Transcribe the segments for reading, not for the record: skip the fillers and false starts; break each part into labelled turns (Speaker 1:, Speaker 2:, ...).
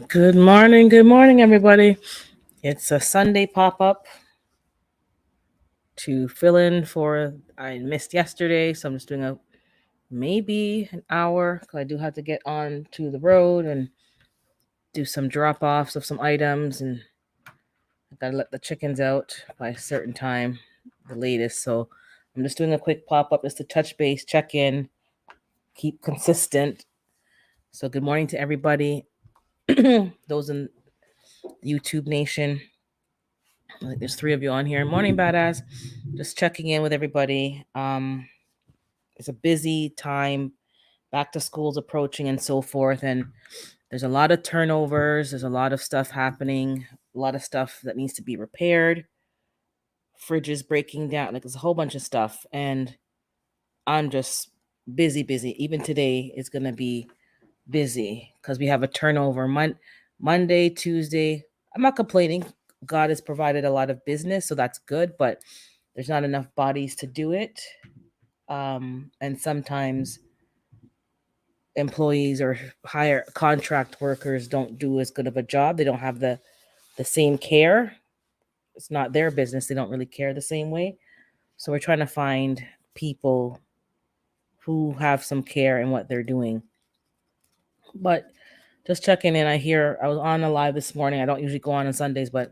Speaker 1: Good morning, everybody. It's a Sunday pop up to fill in for I missed yesterday, so I'm just doing a maybe an hour because I do have to get on to the road and do some drop offs of some items, and I gotta let the chickens out by a certain time, the latest. So I'm just doing a quick pop up just to touch base, check in, keep consistent. So good morning to everybody, those in YouTube Nation. I think there's three of you on here. Morning, badass. Just checking in with everybody. It's a busy time. Back to school's approaching and so forth, and there's a lot of turnovers. There's a lot of stuff happening. A lot of stuff that needs to be repaired. Fridges breaking down. Like there's a whole bunch of stuff, and I'm just busy, busy. Even today, it's gonna be busy because we have a turnover. Monday, Tuesday. I'm not complaining. God has provided a lot of business, so that's good. But there's not enough bodies to do it, and sometimes employees or higher contract workers don't do as good of a job. They don't have the same care. It's not their business. They don't really care the same way. So we're trying to find people who have some care in what they're doing. But just checking in. I was on a live this morning. I don't usually go on Sundays, but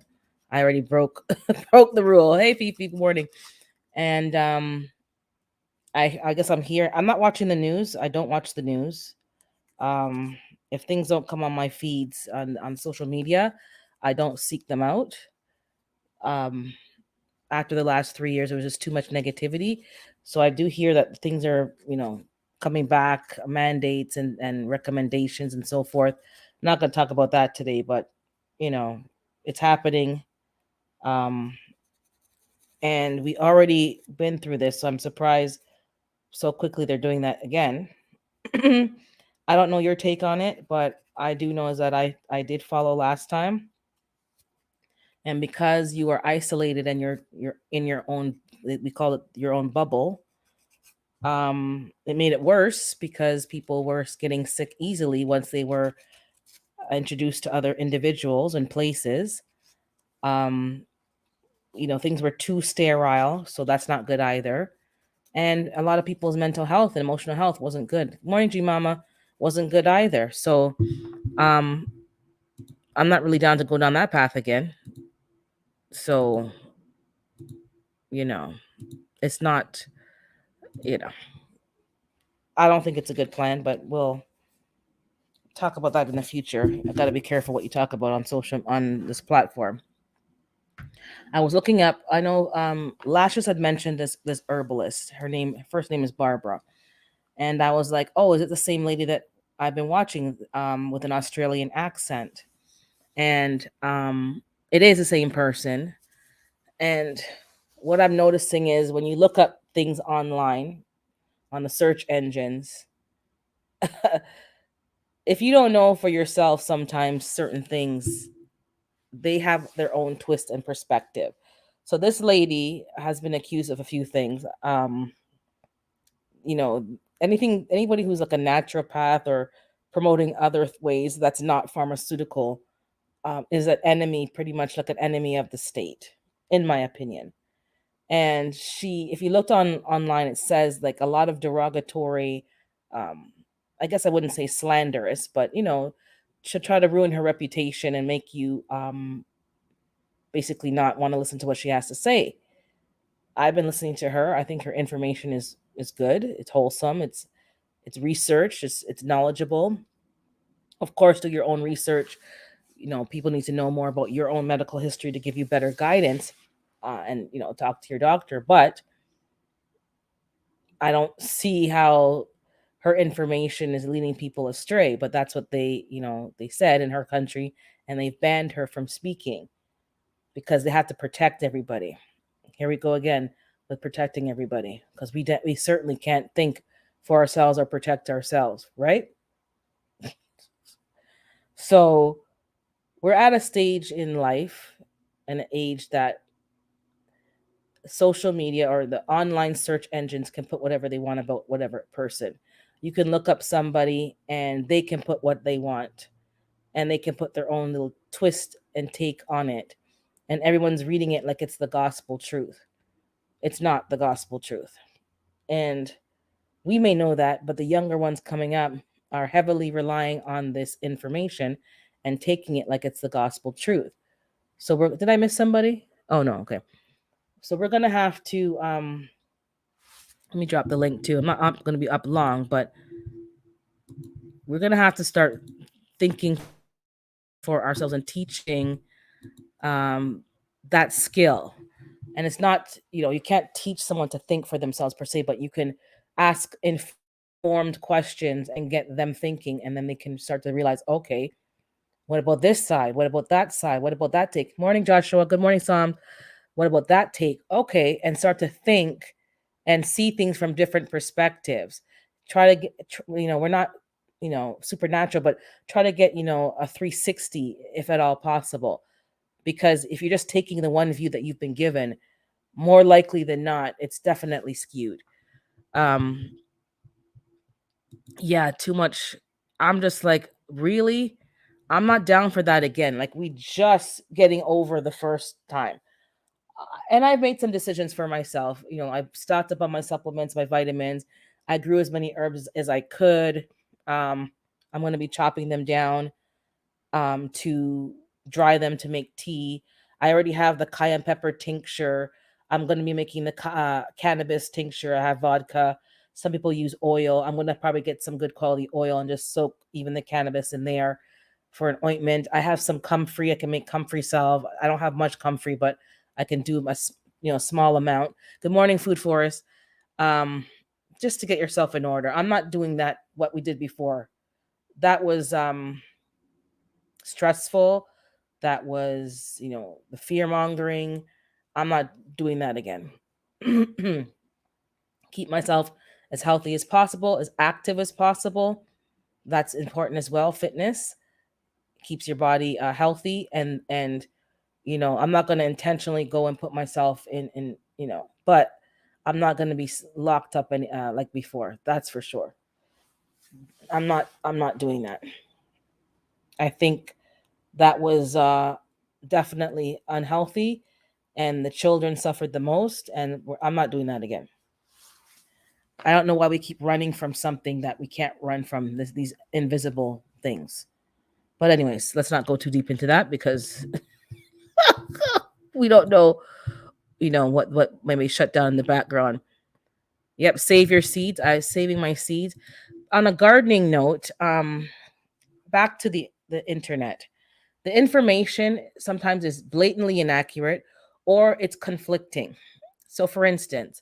Speaker 1: I already broke broke the rule. Hey, Fifi, good morning. And I guess I'm here. I'm not watching the news. I don't watch the news. Um, if things don't come on my feeds on social media, I don't seek them out. Um, After the last 3 years, there was just too much negativity. So I do hear that things are, coming back, mandates and recommendations and so forth. I'm not going to talk about that today, but you know, it's happening. Um, and we already been through this, so I'm surprised so quickly they're doing that again. I don't know your take on it, but I do know is that I did follow last time, and because you are isolated and you're in your own, we call it your own bubble. It made it worse because people were getting sick easily once they were introduced to other individuals and places. Um, Things were too sterile, so that's not good either. And a lot of people's mental health and emotional health wasn't good. Morning, G Mama, wasn't good either. So um, I'm not really down to go down that path again. So you know, it's not. You know, I don't think it's a good plan, but we'll talk about that in the future. I got to be careful what you talk about on this platform. I was looking up. I know Lashes had mentioned this herbalist. Her first name is Barbara, and I was like, oh, is it the same lady that I've been watching with an Australian accent? And it is the same person. And what I'm noticing is when you look up things online on the search engines, if you don't know for yourself, sometimes certain things they have their own twist and perspective. So this lady has been accused of a few things. You know, anybody who's like a naturopath or promoting other ways that's not pharmaceutical is an enemy, pretty much like an enemy of the state, in my opinion. And if you looked online, it says like a lot of derogatory, um, I guess I wouldn't say slanderous, but should try to ruin her reputation and make you basically not want to listen to what she has to say. I've been listening to her. I think her information is good. It's wholesome. It's research. It's knowledgeable. Of course, do your own research. People need to know more about your own medical history to give you better guidance, and talk to your doctor. But I don't see how her information is leading people astray. But that's what they said in her country, and they've banned her from speaking because they have to protect everybody. Here we go again with protecting everybody because we certainly can't think for ourselves or protect ourselves, right? So we're at a stage in life, an age that social media or the online search engines can put whatever they want about whatever person. You can look up somebody and they can put what they want. and they can put their own little twist and take on it. And everyone's reading it like it's the gospel truth. It's not the gospel truth. And we may know that, but the younger ones coming up are heavily relying on this information and taking it like it's the gospel truth. So did I miss somebody? Oh no, okay. So we're gonna have to let me drop the link too. I'm not gonna be up long, but we're gonna have to start thinking for ourselves and teaching that skill. And it's not, you can't teach someone to think for themselves per se, but you can ask informed questions and get them thinking, and then they can start to realize, okay, what about this side? What about that side? What about that take? Morning, Joshua. Good morning, Sam. What about that take? Okay, and start to think and see things from different perspectives. Try to get, we're not, supernatural, but try to get, a 360 if at all possible. Because if you're just taking the one view that you've been given, more likely than not, it's definitely skewed. Um, yeah, too much. I'm just like, really? I'm not down for that again. Like, we just getting over the first time. And I've made some decisions for myself. I've stocked up on my supplements, my vitamins. I grew as many herbs as I could. I'm going to be chopping them down to dry them to make tea. I already have the cayenne pepper tincture. I'm going to be making the cannabis tincture. I have vodka. Some people use oil. I'm going to probably get some good quality oil and just soak even the cannabis in there for an ointment. I have some comfrey. I can make comfrey salve. I don't have much comfrey, but I can do a small amount. Good morning, Food Forest. Um, just to get yourself in order. I'm not doing that what we did before. That was stressful. That was, the fear mongering. I'm not doing that again. Keep myself as healthy as possible, as active as possible. That's important as well. Fitness keeps your body healthy, and I'm not going to intentionally go and put myself in but I'm not going to be locked up like before. That's for sure. I'm not doing that. I think that was definitely unhealthy, and the children suffered the most, and I'm not doing that again. I don't know why we keep running from something that we can't run from, these invisible things. But anyways, let's not go too deep into that because we don't know, what maybe shut down in the background. Yep, save your seeds. I saving my seeds. On a gardening note, back to the internet. The information sometimes is blatantly inaccurate or it's conflicting. So, for instance,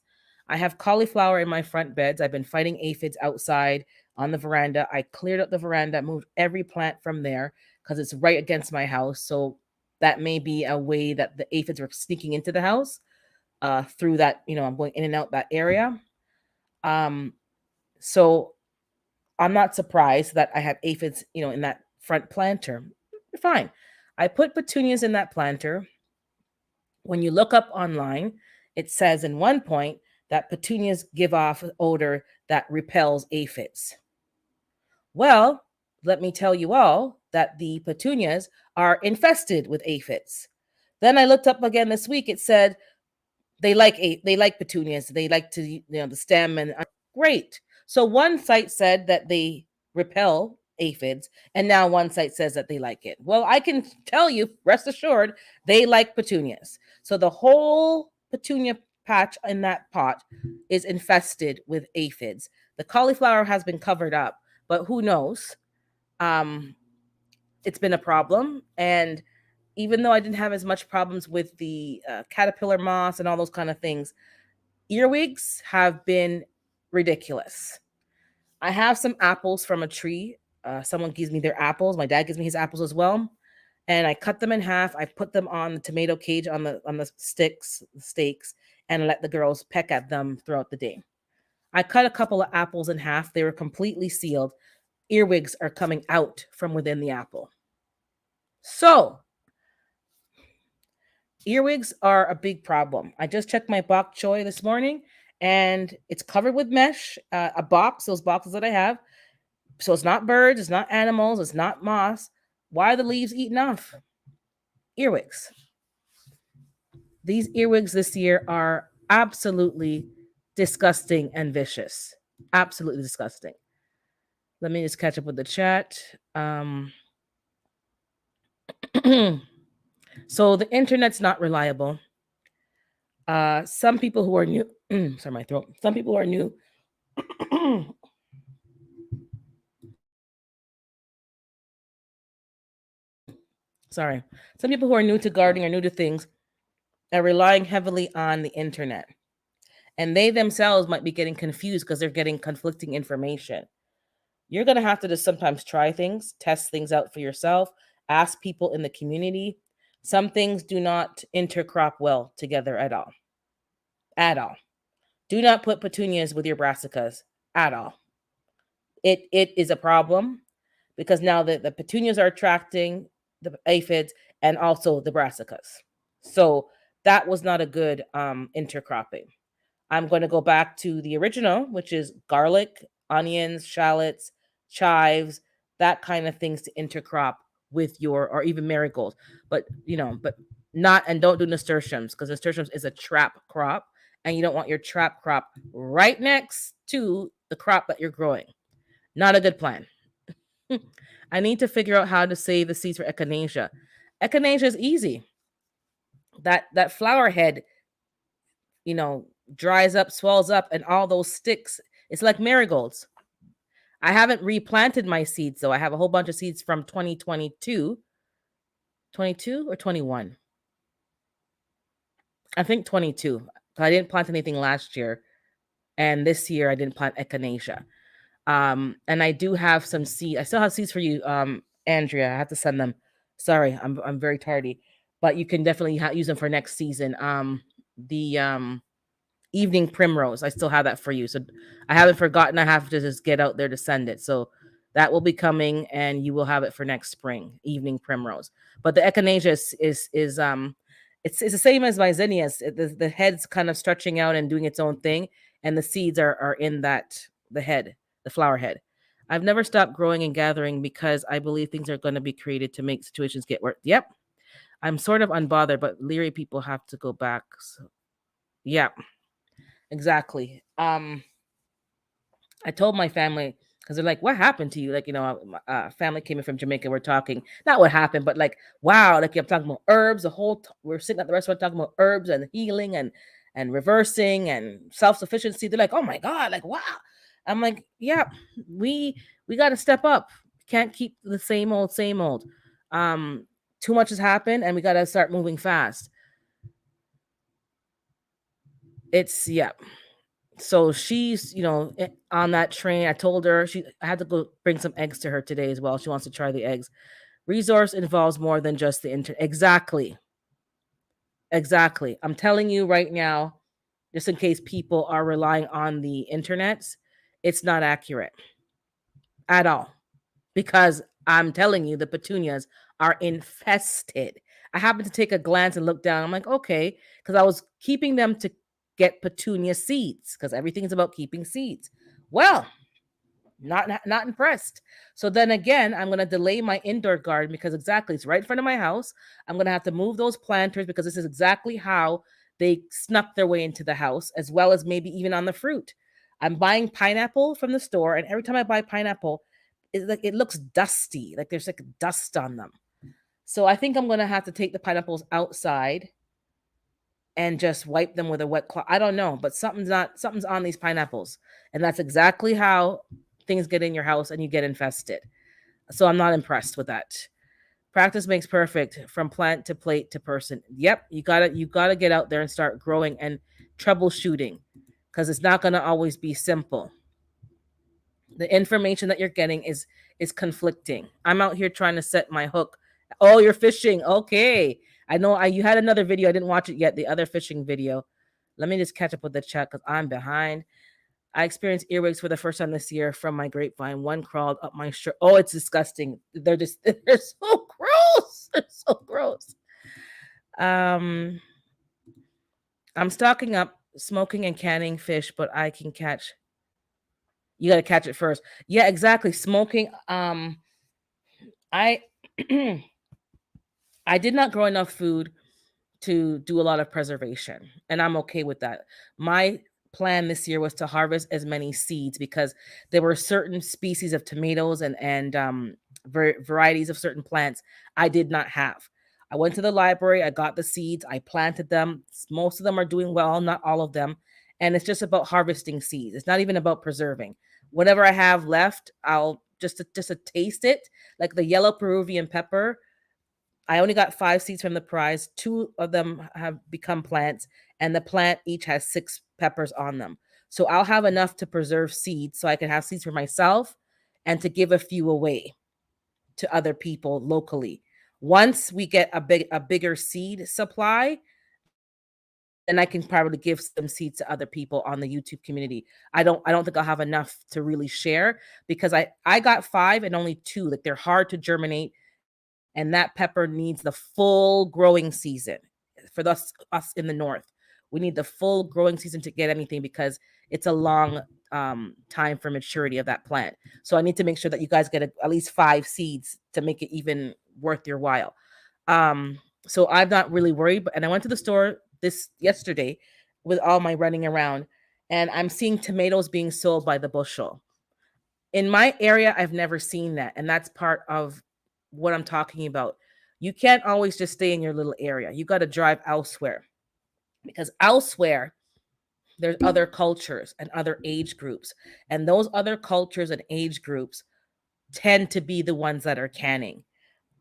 Speaker 1: I have cauliflower in my front beds. I've been fighting aphids outside on the veranda. I cleared up the veranda, moved every plant from there because it's right against my house. So, that may be a way that the aphids were sneaking into the house through that. I'm going in and out that area. Um, so, I'm not surprised that I have aphids, in that front planter. Fine. I put petunias in that planter. When you look up online, it says in one point that petunias give off an odor that repels aphids. Well, let me tell you all that the petunias are infested with aphids. Then I looked up again this week. It said they like petunias. They like to the stem, and great. So one site said that they repel aphids, and now one site says that they like it. Well, I can tell you, rest assured, they like petunias. So the whole petunia patch in that pot is infested with aphids. The cauliflower has been covered up, but who knows? Um, it's been a problem, and even though I didn't have as much problems with the caterpillar moss and all those kind of things, earwigs have been ridiculous. I have some apples from a tree. Someone gives me their apples. My dad gives me his apples as well, and I cut them in half. I put them on the tomato cage on the stakes, and let the girls peck at them throughout the day. I cut a couple of apples in half. They were completely sealed. Earwigs are coming out from within the apple. So earwigs are a big problem. I just checked my bok choy this morning, and it's covered with mesh, a box, those boxes that I have. So it's not birds, it's not animals, it's not moss, Why are the leaves eaten off? Earwigs. These earwigs this year are absolutely disgusting and vicious. Absolutely disgusting. Let me just catch up with the chat. So the internet's not reliable. Some people who are new, sorry, my throat. Some people who are new, sorry. Some people who are new to gardening or new to things are relying heavily on the internet. And they themselves might be getting confused because they're getting conflicting information. You're going to have to just sometimes try things, test things out for yourself, ask people in the community. Some things do not intercrop well together at all. At all. Do not put petunias with your brassicas at all. It is a problem because now the petunias are attracting the aphids and also the brassicas. So that was not a good intercropping. I'm going to go back to the original, which is garlic, onions, shallots, chives, that kind of things to intercrop with your, or even marigolds. But, but not, and don't do nasturtiums because nasturtiums is a trap crop and you don't want your trap crop right next to the crop that you're growing. Not a good plan. I need to figure out how to save the seeds for echinacea. Echinacea is easy. That flower head, dries up, swells up, and all those sticks. It's like marigolds. I haven't replanted my seeds, though. I have a whole bunch of seeds from 2022. 22 or 21? I think 22. I didn't plant anything last year. And this year I didn't plant echinacea. And I do have some seeds. I still have seeds for you, Andrea. I have to send them. Sorry, I'm very tardy. But you can definitely use them for next season. The evening primrose. I still have that for you. So I haven't forgotten. I have to just get out there to send it. So that will be coming and you will have it for next spring, evening primrose. But the echinacea is it's the same as my zinnias. The head's kind of stretching out and doing its own thing. And the seeds are in the head, the flower head. I've never stopped growing and gathering because I believe things are going to be created to make situations get worse. Yep. I'm sort of unbothered, but leery people have to go back. So, yeah. Exactly. I told my family because they're like, "What happened to you?" Like, family came in from Jamaica. We're talking, not what happened, but like, wow, like I'm talking about herbs. We're sitting at the restaurant talking about herbs and healing and reversing and self sufficiency. They're like, "Oh my god!" Like, wow. I'm like, "Yeah, we got to step up. Can't keep the same old, same old. Too much has happened, and we got to start moving fast." It's yeah. So she's on that train. I told her I had to go bring some eggs to her today as well. She wants to try the eggs. Resource involves more than just the internet. Exactly. I'm telling you right now, just in case people are relying on the internet, it's not accurate at all, because I'm telling you the petunias are infested. I happened to take a glance and look down. I'm like, okay, because I was keeping them to get petunia seeds because everything's about keeping seeds. Well, not impressed. So then again, I'm going to delay my indoor garden because exactly it's right in front of my house. I'm going to have to move those planters because this is exactly how they snuck their way into the house, as well as maybe even on the fruit. I'm buying pineapple from the store, and every time I buy pineapple, it looks dusty, like there's like dust on them. So I think I'm going to have to take the pineapples outside and just wipe them with a wet cloth. I don't know, but something's on these pineapples. And that's exactly how things get in your house and you get infested. So I'm not impressed with that. Practice makes perfect, from plant to plate to person. Yep, you gotta get out there and start growing and troubleshooting, because it's not gonna always be simple. The information that you're getting is conflicting. I'm out here trying to set my hook. Oh, you're fishing. Okay. I know you had another video. I didn't watch it yet. The other fishing video. Let me just catch up with the chat because I'm behind. I experienced earwigs for the first time this year from my grapevine. One crawled up my shirt. Oh, it's disgusting. They're so gross. They're so gross. I'm stocking up, smoking and canning fish, but I can catch. You got to catch it first. Yeah, exactly. Smoking. I I did not grow enough food to do a lot of preservation, and I'm okay with that. My plan this year was to harvest as many seeds because there were certain species of tomatoes and varieties of certain plants I did not have. I went to the library, I got the seeds, I planted them. Most of them are doing well, not all of them. And it's just about harvesting seeds. It's not even about preserving. Whatever I have left, I'll just to taste it, like the yellow Peruvian pepper. I only got 5 seeds from the prize. Two of them have become plants, and the plant each has 6 peppers on them. So I'll have enough to preserve seeds so I can have seeds for myself and to give a few away to other people locally. Once we get a bigger seed supply, then I can probably give some seeds to other people on the YouTube community. I don't think I'll have enough to really share because I got 5 and only 2. Like they're hard to germinate, and that pepper needs the full growing season. For us in the north, we need the full growing season to get anything because it's a long time for maturity of that plant. So I need to make sure that you guys get at least 5 seeds to make it even worth your while. um so I'm not really worried, and I went to the store this yesterday with all my running around, and I'm seeing tomatoes being sold by the bushel. In my area, I've never seen that, and that's part of what I'm talking about. You can't always just stay in your little area. You got to drive elsewhere, because elsewhere there's other cultures and other age groups, and those other cultures and age groups tend to be the ones that are canning.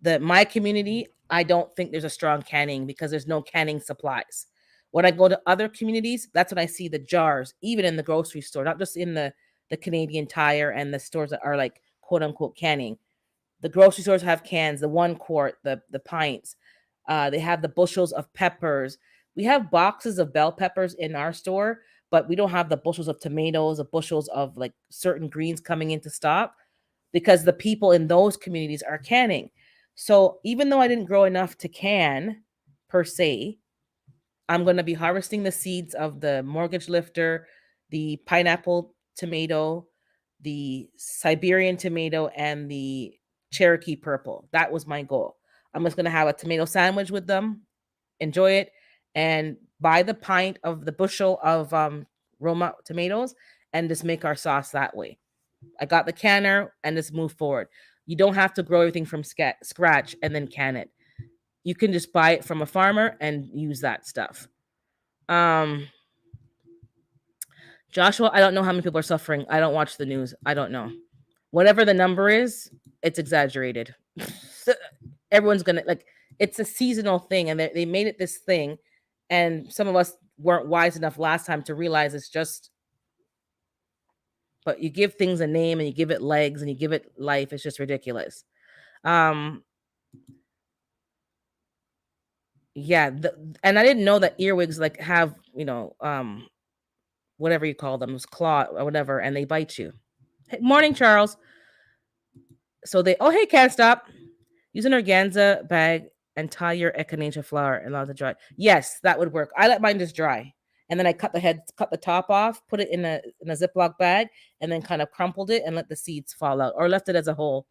Speaker 1: My community, I don't think there's a strong canning because there's no canning supplies. When I go to other communities, that's when I see the jars, even in the grocery store, not just in the Canadian Tire and the stores that are like quote unquote canning. The grocery stores have cans, the 1 quart, the pints. They have the bushels of peppers. We have boxes of bell peppers in our store, but we don't have the bushels of tomatoes, the bushels of like certain greens coming into stock because the people in those communities are canning. So even though I didn't grow enough to can per se, I'm going to be harvesting the seeds of the mortgage lifter, the pineapple tomato, the Siberian tomato, and the Cherokee purple. That was my goal. I'm just going to have a tomato sandwich with them, enjoy it, and buy the pint of the bushel of Roma tomatoes and just make our sauce that way. I got the canner and just move forward. You don't have to grow everything from scratch and then can it. You can just buy it from a farmer and use that stuff. Um, Joshua, I don't know how many people are suffering. I don't watch the news. I don't know. Whatever the number is, it's exaggerated. Everyone's gonna like it's a seasonal thing, and they made it this thing, and some of us weren't wise enough last time to realize it's just. But you give things a name and you give it legs and you give it life. It's just ridiculous. Um, yeah, and I didn't know that earwigs like have whatever you call them, claw or whatever, and they bite you. Hey, morning, Charles. So they, oh, hey, can't stop. Use an organza bag and tie your echinacea flower and allow it to dry. Yes, that would work. I let mine just dry. And then I cut the top off, put it in a Ziploc bag, and then kind of crumpled it and let the seeds fall out, or left it as a whole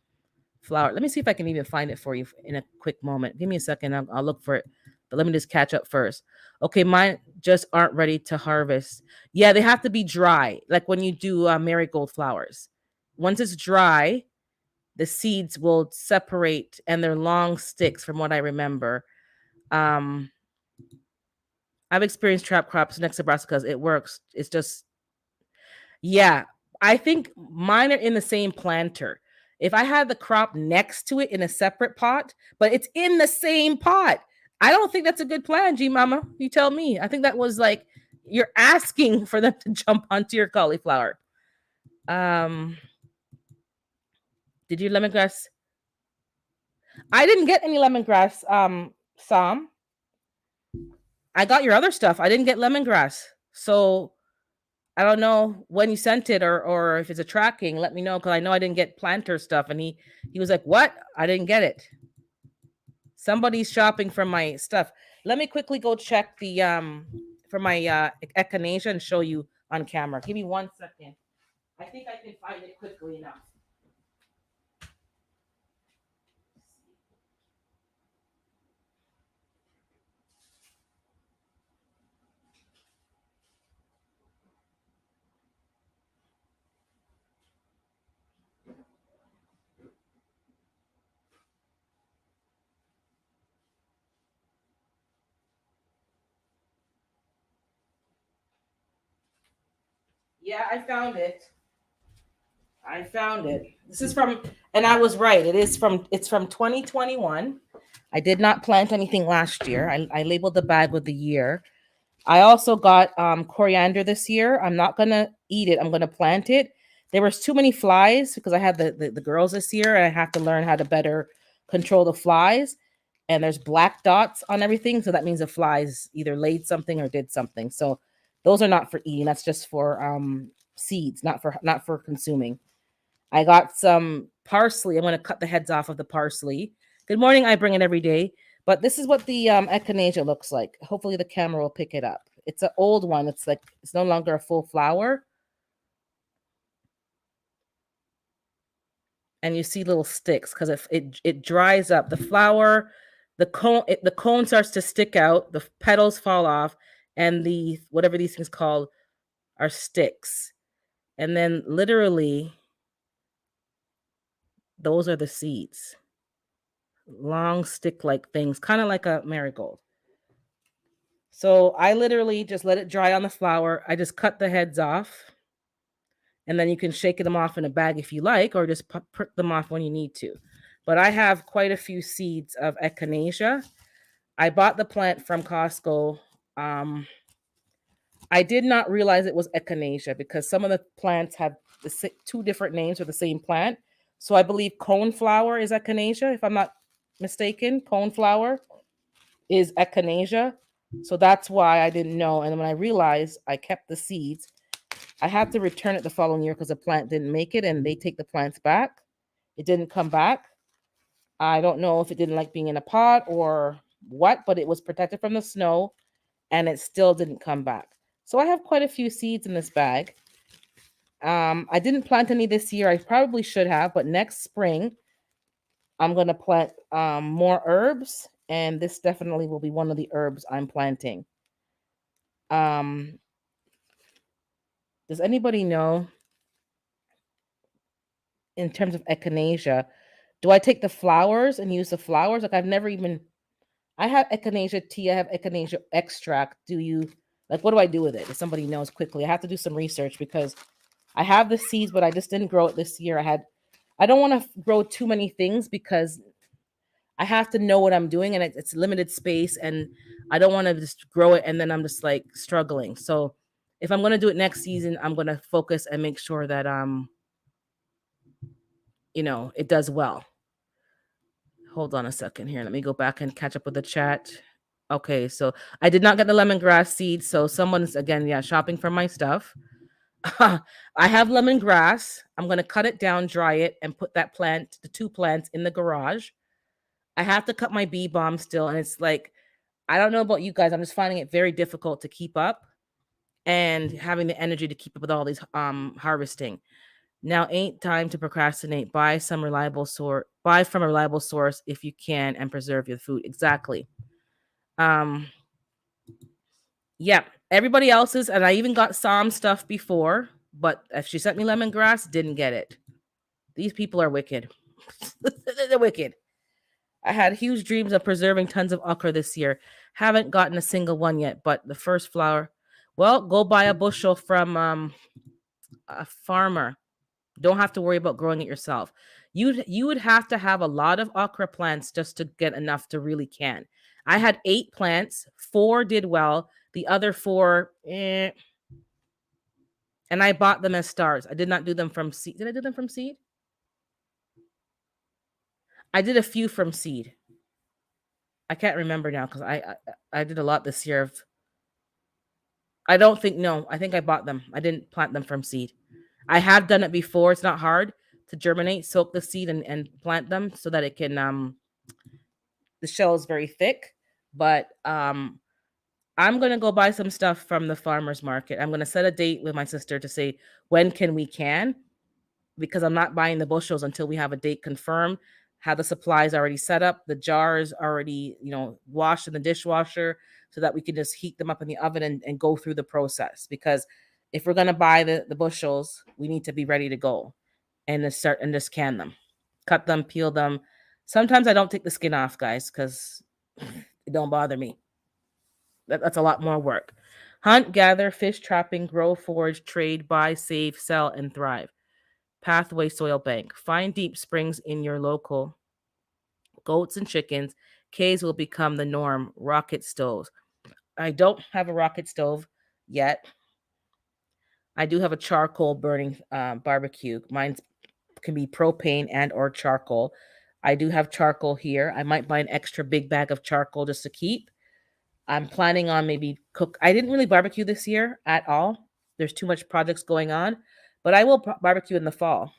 Speaker 1: flower. Let me see if I can even find it for you in a quick moment. Give me a second. I'll look for it. But let me just catch up first. Okay, mine just aren't ready to harvest. Yeah, they have to be dry, like when you do marigold flowers. Once it's dry, the seeds will separate, and they're long sticks, from what I remember. Um, I've experienced trap crops next to brassicas. It works. It's just yeah, I think mine are in the same planter. If I had the crop next to it in a separate pot, but it's in the same pot, I don't think that's a good plan, G Mama. You tell me. I think that was like you're asking for them to jump onto your cauliflower. Um, did you lemongrass? I didn't get any lemongrass, Sam. I got your other stuff. I didn't get lemongrass. So I don't know when you sent it or if it's a tracking. Let me know because I know I didn't get planter stuff. And he was like, "What? I didn't get it. Somebody's shopping for my stuff." Let me quickly go check the for my echinacea and show you on camera. Give me 1 second. I think I can find it quickly enough. Yeah, I found it. I found it. This is from, and I was right. It's from 2021. I did not plant anything last year. I labeled the bag with the year. I also got coriander this year. I'm not gonna eat it. I'm gonna plant it. There was too many flies because I had the girls this year, and I have to learn how to better control the flies. And there's black dots on everything, so that means the flies either laid something or did something. So those are not for eating. That's just for seeds, not for consuming. I got some parsley. I'm going to cut the heads off of the parsley. Good morning. I bring it every day. But this is what the echinacea looks like. Hopefully the camera will pick it up. It's an old one. It's like it's no longer a full flower. And you see little sticks because it dries up. The flower, the cone starts to stick out. The petals fall off, and the whatever these things called are sticks. And then literally, those are the seeds. Long stick like things, kind of like a marigold. So I literally just let it dry on the flour. I just cut the heads off, and then you can shake them off in a bag if you like, or just prick them off when you need to. But I have quite a few seeds of echinacea. I bought the plant from Costco. Um, I did not realize it was echinacea because some of the plants have two different names for the same plant. So I believe coneflower is echinacea, if I'm not mistaken. Coneflower is echinacea. So that's why I didn't know. And when I realized I kept the seeds, I had to return it the following year because the plant didn't make it and they take the plants back. It didn't come back. I don't know if it didn't like being in a pot or what, but it was protected from the snow and it still didn't come back. So I have quite a few seeds in this bag. I didn't plant any this year. I probably should have, but next spring I'm going to plant more herbs, and this definitely will be one of the herbs I'm planting. Um, does anybody know, in terms of echinacea, do I take the flowers and use the flowers? Like I've never even, I have echinacea tea, I have echinacea extract. Do you, like, what do I do with it? If somebody knows quickly, I have to do some research because I have the seeds, but I just didn't grow it this year. I don't want to grow too many things because I have to know what I'm doing and it's limited space and I don't want to just grow it and then I'm just like struggling. So if I'm going to do it next season, I'm going to focus and make sure that it does well. Hold on a second here. Let me go back and catch up with the chat. Okay, so I did not get the lemongrass seeds, so someone's again, yeah, shopping for my stuff. I have lemongrass. I'm going to cut it down, dry it and put the two plants in the garage. I have to cut my bee balm still and it's like I don't know about you guys. I'm just finding it very difficult to keep up and having the energy to keep up with all these harvesting. Now ain't time to procrastinate. Buy from a reliable source if you can and preserve your food. Exactly. Um yeah, everybody else's and I even got some stuff before, but if she sent me lemongrass, didn't get it. These people are wicked. They're wicked. I had huge dreams of preserving tons of okra this year. Haven't gotten a single one yet, but the first flower. Well, go buy a bushel from a farmer. Don't have to worry about growing it yourself. You would have to have a lot of okra plants just to get enough to really can. I had 8 plants, 4 did well, the other 4, and I bought them as stars. I did not do them from seed. Did I do them from seed? I did a few from seed. I can't remember now because I did a lot this year of I don't think no. I think I bought them. I didn't plant them from seed. I have done it before. It's not hard to germinate, soak the seed and plant them so that it can the shell is very thick. But I'm gonna go buy some stuff from the farmer's market. I'm gonna set a date with my sister to say when can we can because I'm not buying the bushels until we have a date confirmed. Have the supplies already set up, the jars already, washed in the dishwasher so that we can just heat them up in the oven and go through the process. Because if we're gonna buy the bushels, we need to be ready to go and just can them, cut them, peel them. Sometimes I don't take the skin off, guys, because it don't bother me. That's a lot more work. Hunt, gather, fish trapping, grow, forage, trade, buy, save, sell, and thrive. Pathway Soil Bank. Find deep springs in your local. Goats and chickens. Caves will become the norm. Rocket stoves. I don't have a rocket stove yet. I do have a charcoal burning barbecue. Mine can be propane and or charcoal. I do have charcoal here. I might buy an extra big bag of charcoal just to keep. I'm planning on maybe cook. I didn't really barbecue this year at all. There's too much projects going on, but I will barbecue in the fall.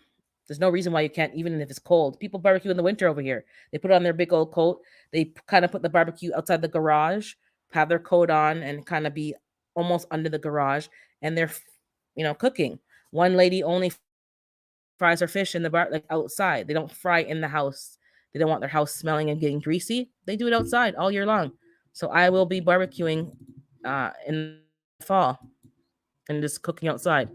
Speaker 1: There's no reason why you can't, even if it's cold. People barbecue in the winter over here. They put on their big old coat. They kind of put the barbecue outside the garage, have their coat on, and kind of be almost under the garage, and they're, cooking. One lady only fries her fish in the bar, like outside. They don't fry in the house. They don't want their house smelling and getting greasy. They do it outside all year long. So I will be barbecuing in the fall and just cooking outside.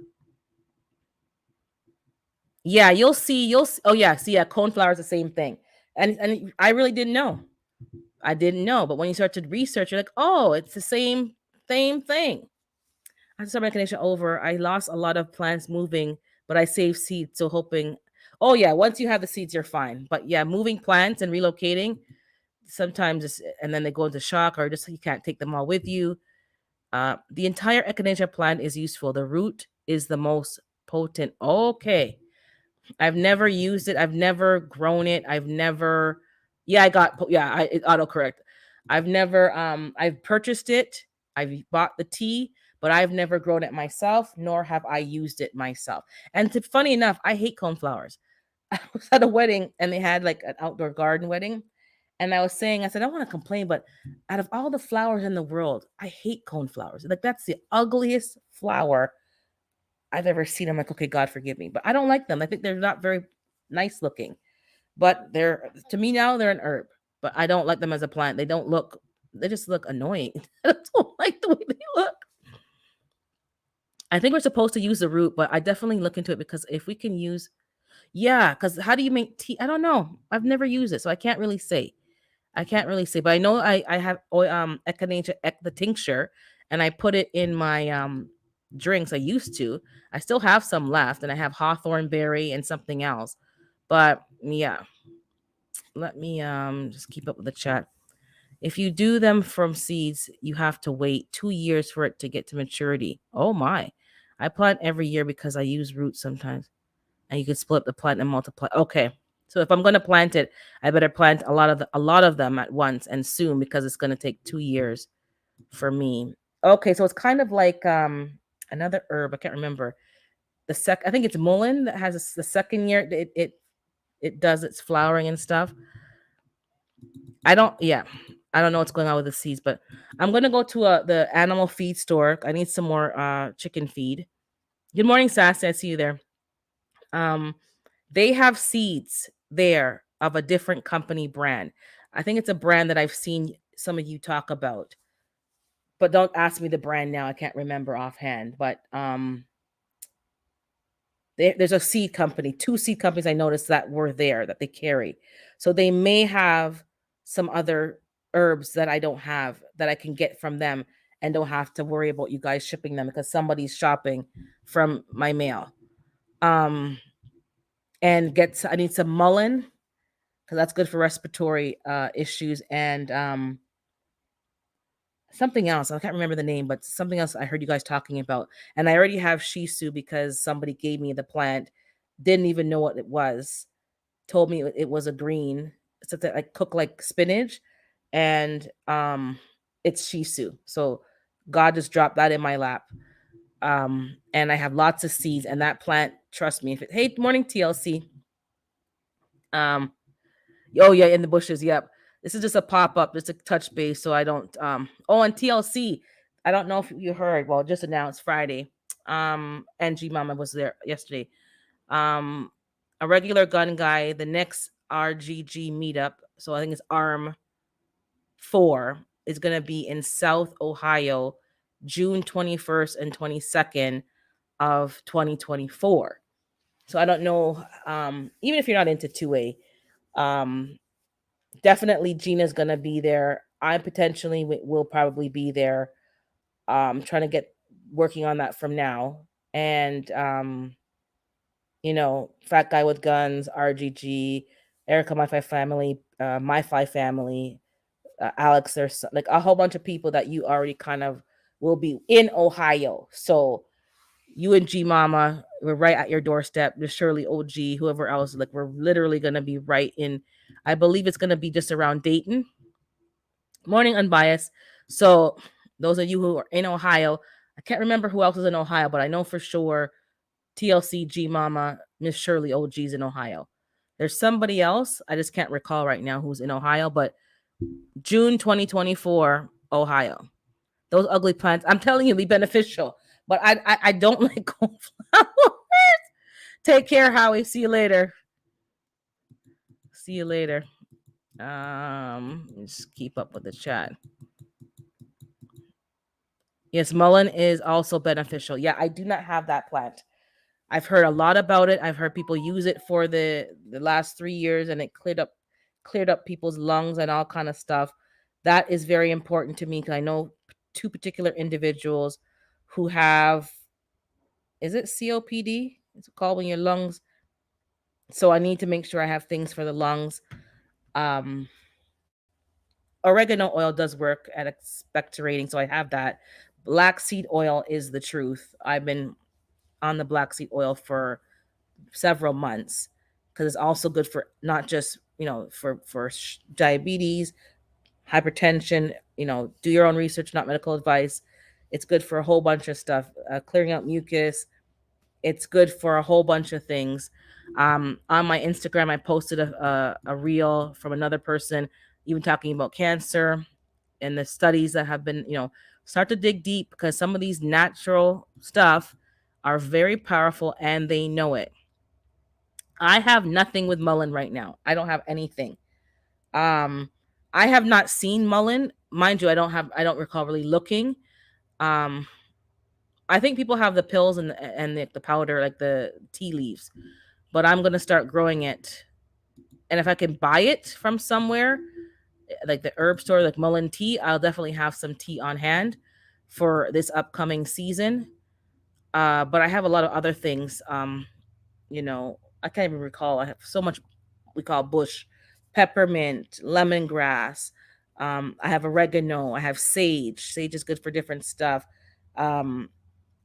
Speaker 1: Yeah, you'll see. Oh yeah, see, yeah, cornflower is the same thing, and I really didn't know. I didn't know, but when you start to research, you're like, oh, it's the same thing. I started my connection over. I lost a lot of plants moving, but I saved seeds, so hoping. Oh yeah, once you have the seeds, you're fine. But yeah, moving plants and relocating sometimes, and then they go into shock, or just you can't take them all with you. The entire echinacea plant is useful. The root is the most potent. Okay, I've never used it. I've never grown it. I've never. Yeah, it autocorrect. I've purchased it. I've bought the tea, but I've never grown it myself, nor have I used it myself. And funny enough, I hate coneflowers. I was at a wedding and they had like an outdoor garden wedding. And I was saying, I said, I don't want to complain, but out of all the flowers in the world, I hate coneflowers. Like that's the ugliest flower I've ever seen. I'm like, okay, God forgive me, but I don't like them. I think they're not very nice looking. But they're, to me now, they're an herb. But I don't like them as a plant. They don't look. They just look annoying. I don't like the way they look. I think we're supposed to use the root, but I definitely look into it because if we can use, yeah, because how do you make tea? I don't know. I've never used it, so I can't really say. I can't really say, but I know I have echinacea the tincture, and I put it in my drinks. I used to. I still have some left, and I have hawthorn berry and something else. But yeah, let me just keep up with the chat. If you do them from seeds, you have to wait 2 years for it to get to maturity. Oh my! I plant every year because I use roots sometimes, and you can split the plant and multiply. Okay, so if I'm going to plant it, I better plant a lot of them at once and soon because it's going to take 2 years for me. Okay, so it's kind of like another herb. I can't remember I think it's mullein that has the second year it does its flowering and stuff. I don't. Yeah, I don't know what's going on with the seeds, but I'm gonna go to the animal feed store. I need some more chicken feed. Good morning, Sassy. I see you there. Um, they have seeds there of a different company brand. I think it's a brand that I've seen some of you talk about, but don't ask me the brand now. I can't remember offhand. But there's a seed company, two seed companies I noticed that were there that they carry. So they may have some other herbs that I don't have that I can get from them and don't have to worry about you guys shipping them because somebody's shopping from my mail. Um and I need some mullein because that's good for respiratory issues and something else. I can't remember the name, but something else I heard you guys talking about. And I already have shisu because somebody gave me the plant, didn't even know what it was, told me it was a green, so that like cook like spinach, and it's shisu. So God just dropped that in my lap. And I have lots of seeds, and that plant, trust me, if it, hey, morning TLC. Um, oh yeah, in the bushes. Yep. This is just a pop up, just a touch base, so I don't. Oh, and TLC. I don't know if you heard. Well, just announced Friday. NG Mama was there yesterday. Um, a regular gun guy. The next RGG meetup. So I think it's ARM 4 is gonna be in South Ohio, June 21st and 22nd of 2024. So I don't know. Even if you're not into 2A, um, definitely Gina's gonna be there. I potentially will probably be there. Trying to get working on that from now. And Fat Guy with Guns, RGG, Erica My Five Family, My Five Family, Alex. There's like a whole bunch of people that you already kind of will be in Ohio. So you and G Mama, we're right at your doorstep. There's Shirley OG, whoever else. Like we're literally gonna be right in. I believe it's gonna be just around Dayton. Morning Unbiased. So those of you who are in Ohio, I can't remember who else is in Ohio, but I know for sure TLC, G Mama, Miss Shirley OG's in Ohio. There's somebody else I just can't recall right now who's in Ohio, but June 2024, Ohio. Those ugly plants, I'm telling you, be beneficial. But I don't like cold flowers. Take care, Howie. See you later. See you later. Just keep up with the chat. Yes, mullein is also beneficial. Yeah, I do not have that plant. I've heard a lot about it. I've heard people use it for the last 3 years, and it cleared up people's lungs and all kind of stuff. That is very important to me because I know two particular individuals who have, is it COPD? It's called when your lungs. So I need to make sure I have things for the lungs. Um, Oregano oil does work at expectorating, so I have that. Black seed oil is the truth. I've been on the black seed oil for several months because it's also good for not just for diabetes, hypertension. Do your own research, not medical advice. It's good for a whole bunch of stuff, clearing out mucus. It's good for a whole bunch of things. On my Instagram, I posted a reel from another person, even talking about cancer and the studies that have been, start to dig deep because some of these natural stuff are very powerful and they know it. I have nothing with mullein right now. I don't have anything. Um, I have not seen mullein, mind you. I don't recall really looking. Um, I think people have the pills and the powder, like the tea leaves, but I'm gonna start growing it. And if I can buy it from somewhere, like the herb store, like mullein tea, I'll definitely have some tea on hand for this upcoming season. But I have a lot of other things. I can't even recall. I have so much we call bush, peppermint, lemongrass. I have oregano. I have sage. Sage is good for different stuff. Um,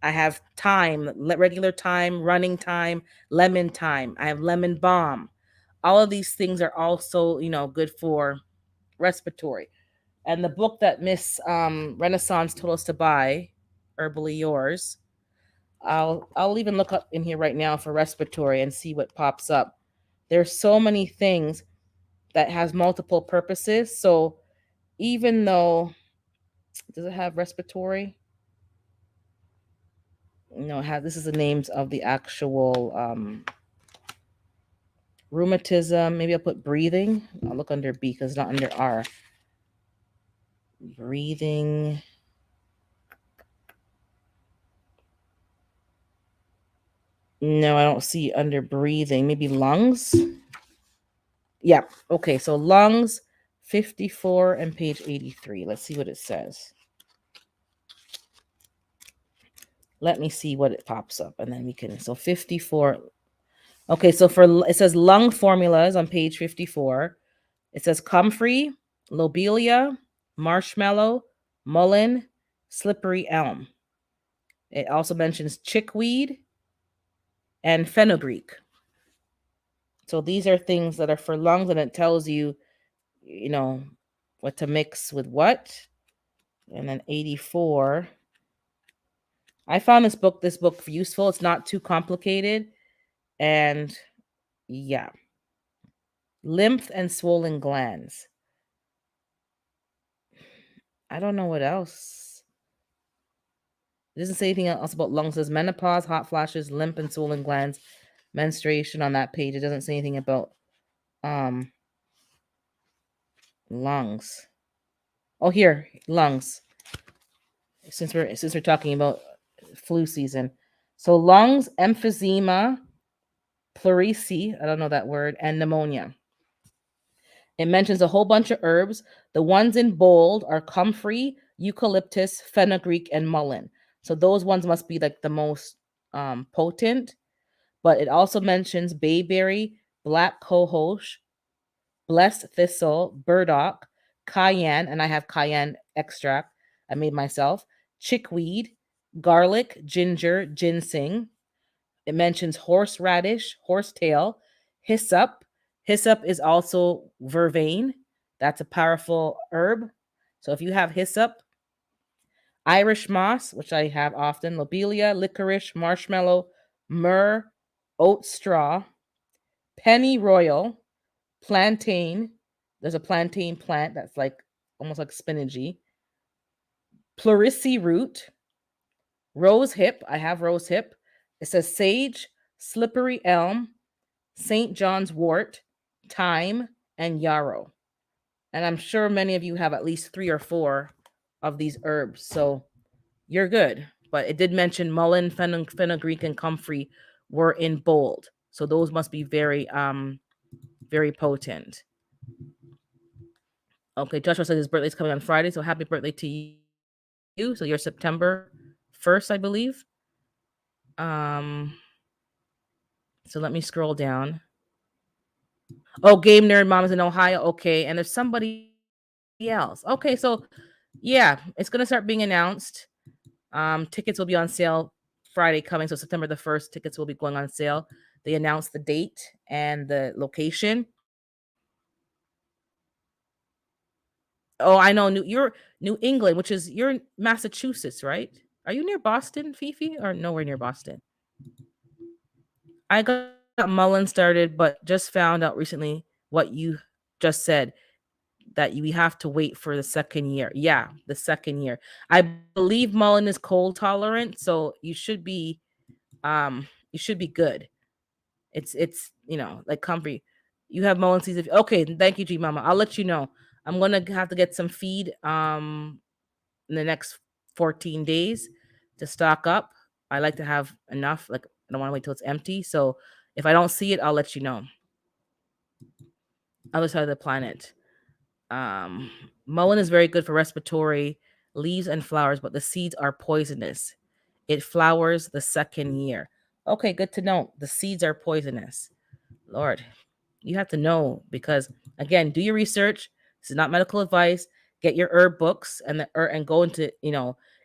Speaker 1: I have thyme, regular thyme, running thyme, lemon thyme. I have lemon balm. All of these things are also, good for respiratory. And the book that Miss Renaissance told us to buy, Herbally Yours, I'll even look up in here right now for respiratory and see what pops up. There's so many things that has multiple purposes. So even though, does it have respiratory? No, this is the names of the actual rheumatism. Maybe I'll put breathing. I'll look under B because it's not under R. Breathing. No, I don't see under breathing. Maybe lungs. Yeah. Okay. So lungs, 54 and page 83. Let's see what it says. Let me see what it pops up, and then we can. So 54. Okay. So it says lung formulas on page 54. It says comfrey, lobelia, marshmallow, mullein, slippery elm. It also mentions chickweed and fenugreek. So these are things that are for lungs, and it tells you, what to mix with what. And then 84. I found this book useful. It's not too complicated. And yeah. Lymph and swollen glands. I don't know what else. It doesn't say anything else about lungs. It says menopause, hot flashes, lymph and swollen glands, menstruation on that page. It doesn't say anything about lungs. Oh, here, lungs. Since we're talking about flu season. So lungs, emphysema, pleurisy, I don't know that word, and pneumonia. It mentions a whole bunch of herbs. The ones in bold are comfrey, eucalyptus, fenugreek, and mullein. So those ones must be like the most potent. But it also mentions bayberry, black cohosh, blessed thistle, burdock, cayenne, and I have cayenne extract I made myself, chickweed, garlic, ginger, ginseng. It mentions horseradish, horsetail, hyssop. Hyssop is also vervain. That's a powerful herb. So if you have hyssop, Irish moss, which I have often, lobelia, licorice, marshmallow, myrrh, oat straw, penny royal, plantain. There's a plantain plant that's like almost like spinachy. Pleurisy root, rose hip. I have rose hip. It says sage, slippery elm, St. John's wort, thyme, and yarrow. And I'm sure many of you have at least 3 or 4 of these herbs. So you're good. But it did mention mullein, fenugreek, and comfrey were in bold. So those must be very potent. Okay, Joshua says his birthday's coming on Friday, so happy birthday to you. So you're September 1st, I believe. Um, so let me scroll down. Oh, Game Nerd Mom is in Ohio. Okay, and there's somebody else. Okay, so yeah, it's gonna start being announced. Tickets will be on sale Friday coming, so September the 1st. Tickets will be going on sale. They announced the date and the location. Oh, I know. You're New England, which is you're in Massachusetts, right? Are you near Boston, Fifi, or nowhere near Boston? I got Mullen started, but just found out recently what you just said that we have to wait for the second year. Yeah, the second year. I believe Mullen is cold tolerant, so you should be good. It's like comfy. You have Mullen seeds. Okay, thank you, G Mama. I'll let you know. I'm gonna have to get some feed in the next 14 days to stock up. I like to have enough. Like I don't want to wait till it's empty. So if I don't see it, I'll let you know. Other side of the planet. Um, Mullein is very good for respiratory leaves and flowers, but the seeds are poisonous. It flowers the second year. Okay, good to know. The seeds are poisonous. Lord, you have to know because again, do your research. This is not medical advice. Get your herb books and go into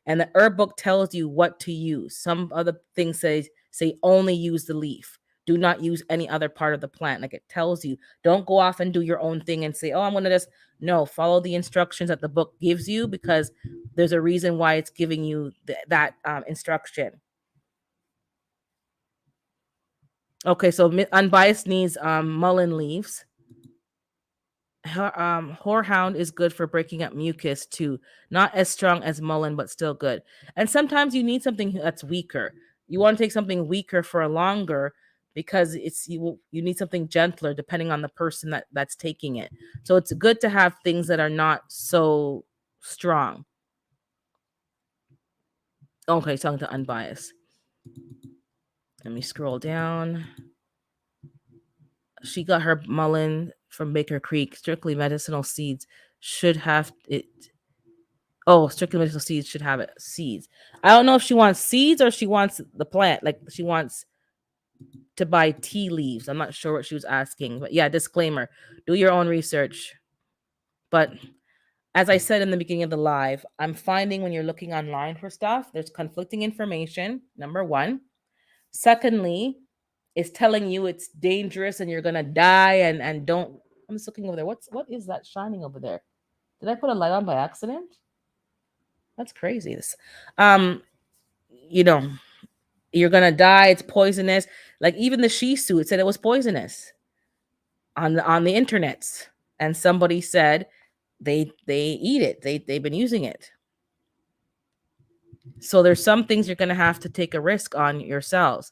Speaker 1: and the herb book tells you what to use. Some other things say only use the leaf. Do not use any other part of the plant. Like it tells you. Don't go off and do your own thing and say, "Oh, I'm gonna just." No, follow the instructions that the book gives you because there's a reason why it's giving you that instruction. Okay, so unbiased needs mullein leaves. Horehound is good for breaking up mucus too. Not as strong as mullein, but still good. And sometimes you need something that's weaker. You want to take something weaker for longer because you need something gentler depending on the person that's taking it. So it's good to have things that are not so strong. Okay, talking to unbiased. Let me scroll down. She got her mullein from Baker Creek. Strictly medicinal seeds should have it. Oh, strictly medicinal seeds should have it. Seeds. I don't know if she wants seeds or she wants the plant. Like she wants to buy tea leaves. I'm not sure what she was asking. But yeah, disclaimer. Do your own research. But as I said in the beginning of the live, I'm finding when you're looking online for stuff, there's conflicting information, number one. Secondly, it's telling you it's dangerous and you're gonna die and don't. I'm just looking over there. What is that shining over there? Did I put a light on by accident? That's crazy. Um, you know, you're gonna die. It's poisonous. Like even the Shisu, it said it was poisonous on the internets, and somebody said they eat it. They've been using it. So there's some things you're gonna have to take a risk on yourselves.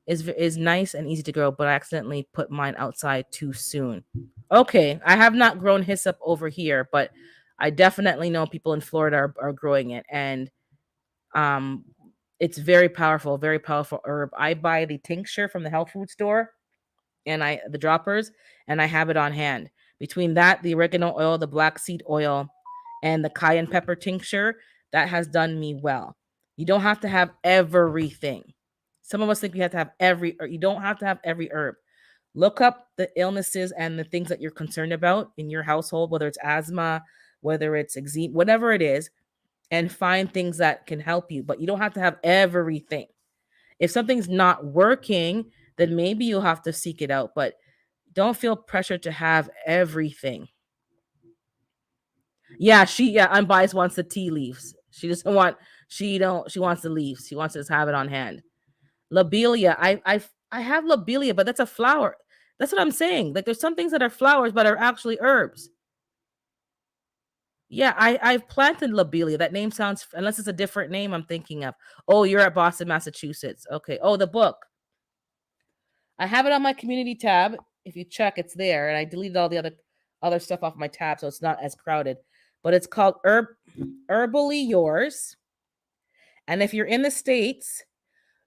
Speaker 1: Is nice and easy to grow, but I accidentally put mine outside too soon. Okay, I have not grown hyssop over here, but I definitely know people in Florida are growing it, and um, it's very powerful herb. I buy the tincture from the health food store, and I the droppers, and I have it on hand. Between that, the oregano oil, the black seed oil, and the cayenne pepper tincture, that has done me well. You don't have to have everything. Some of us think you have to have every, or you don't have to have every herb. Look up the illnesses and the things that you're concerned about in your household, whether it's asthma, whether it's eczema, whatever it is, and find things that can help you. But you don't have to have everything. If something's not working, then maybe you'll have to seek it out. But don't feel pressure to have everything. Yeah, unbiased wants the tea leaves. She doesn't want she wants the leaves. She wants to just have it on hand. Lobelia. I have lobelia, but that's a flower. That's what I'm saying. Like there's some things that are flowers but are actually herbs. Yeah, I've planted lobelia. That name sounds, unless it's a different name I'm thinking of. Oh, you're at Boston, Massachusetts. Okay. Oh, the book. I have it on my community tab. If you check, it's there, and I deleted all the other stuff off my tab, so it's not as crowded. But it's called Herbally Yours. And if you're in the States,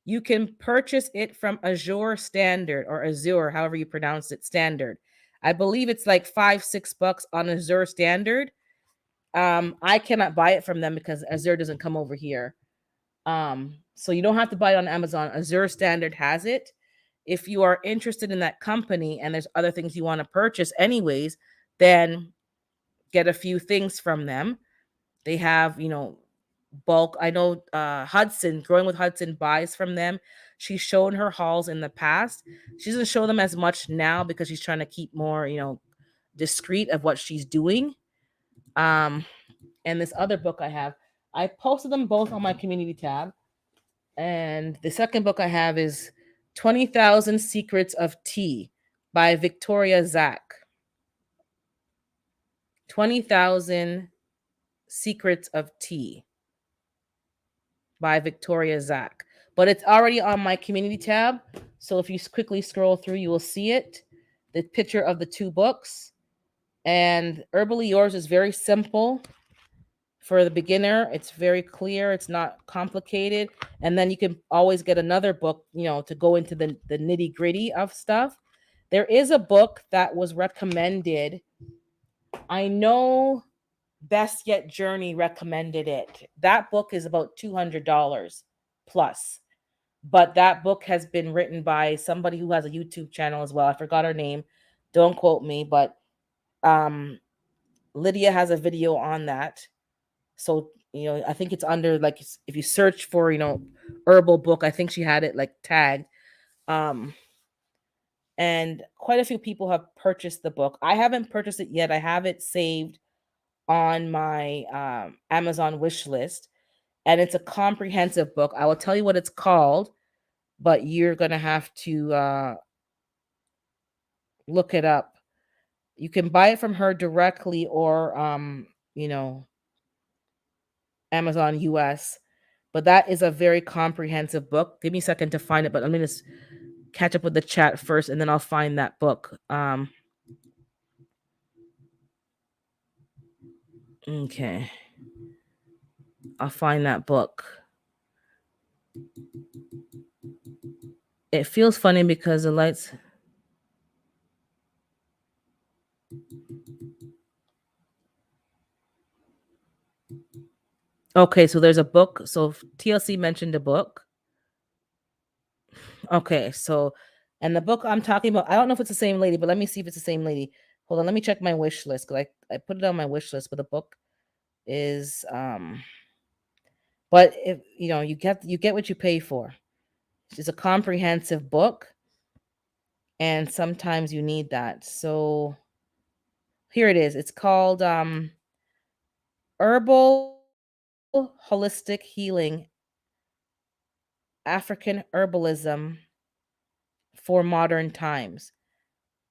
Speaker 1: you can purchase it from Azure Standard, or Azure, however you pronounce it, Standard. I believe it's like $5-6 on Azure Standard. I cannot buy it from them because Azure doesn't come over here. So you don't have to buy it on Amazon. Azure Standard has it. If you are interested in that company and there's other things you want to purchase anyways, then get a few things from them. They have, bulk. I know Hudson, Growing with Hudson, buys from them. She's shown her hauls in the past. She doesn't show them as much now because she's trying to keep more, discreet of what she's doing. And this other book I posted them both on my community tab. And the second book I have is 20,000 Secrets of Tea by Victoria Zack. 20,000 Secrets of Tea by Victoria Zack. But it's already on my community tab. So if you quickly scroll through, you will see it. The picture of the two books. And Herbally Yours is very simple. For the beginner, it's very clear. It's not complicated. And then you can always get another book, to go into the nitty gritty of stuff. There is a book that was recommended. I know Best Yet Journey recommended it. That book is about $200 plus. But that book has been written by somebody who has a YouTube channel as well. I forgot her name. Don't quote me, but Lydia has a video on that. So, I think it's under, like, if you search for, herbal book, I think she had it like tagged. And quite a few people have purchased the book. I haven't purchased it yet. I have it saved on my Amazon wish list. And it's a comprehensive book. I will tell you what it's called, but you're going to have to look it up. You can buy it from her directly or, Amazon US. But that is a very comprehensive book. Give me a second to find it, but I'm going to catch up with the chat first, and then I'll find that book. Okay. I'll find that book. It feels funny because the lights... Okay, so there's a book. So TLC mentioned a book. Okay, so, and the book I'm talking about, I don't know if it's the same lady, but let me see if it's the same lady. Hold on, let me check my wish list, because I put it on my wish list, but the book is but if you get what you pay for. It's a comprehensive book, and sometimes you need that. So here it is. It's called Herbal Holistic Healing, African Herbalism for Modern Times.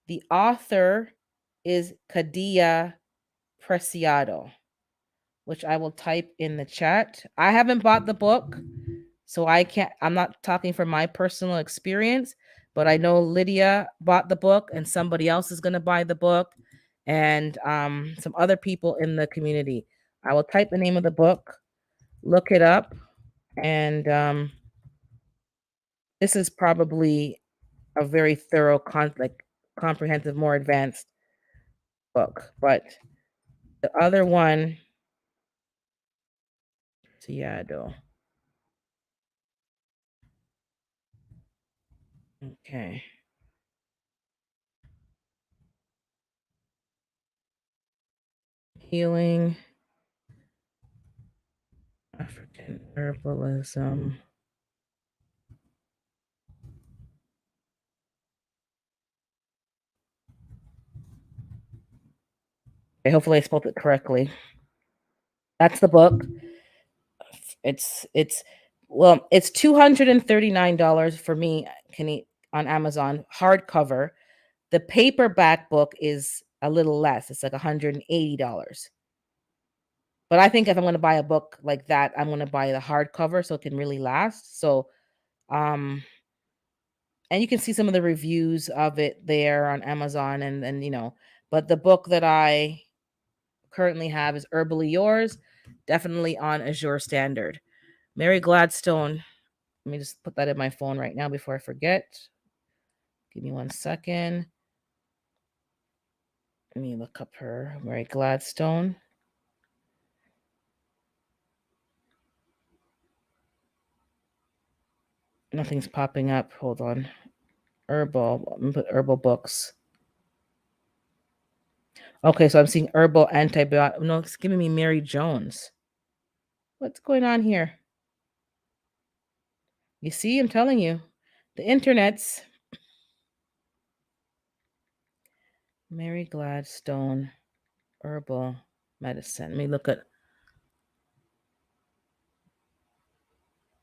Speaker 1: The author is Kadia Preciado, which I will type in the chat. I haven't bought the book, so I'm not talking from my personal experience, but I know Lydia bought the book and somebody else is going to buy the book, and some other people in the community. I will type the name of the book, look it up, and this is probably a very thorough, comprehensive, more advanced book. But the other one Tiado. Okay. Healing. African herbalism. Okay, hopefully I spelled it correctly. That's the book. It's well, it's $239 for me on Amazon hardcover. The paperback book is a little less. It's like $180. But I think if I'm going to buy a book like that, I'm going to buy the hardcover so it can really last. So, um, and you can see some of the reviews of it there on Amazon, and but the book that I currently have is Herbally Yours, definitely on Azure Standard. Mary Gladstone. Let me just put that in my phone right now before I forget. Give me 1 second. Let me look up her. Mary Gladstone. Nothing's popping up. Hold on. Herbal. I'm gonna put herbal books. Okay, so I'm seeing herbal antibiotic. No, it's giving me Mary Jones. What's going on here? You see, I'm telling you, the internet's Mary Gladstone herbal medicine. Let me look at.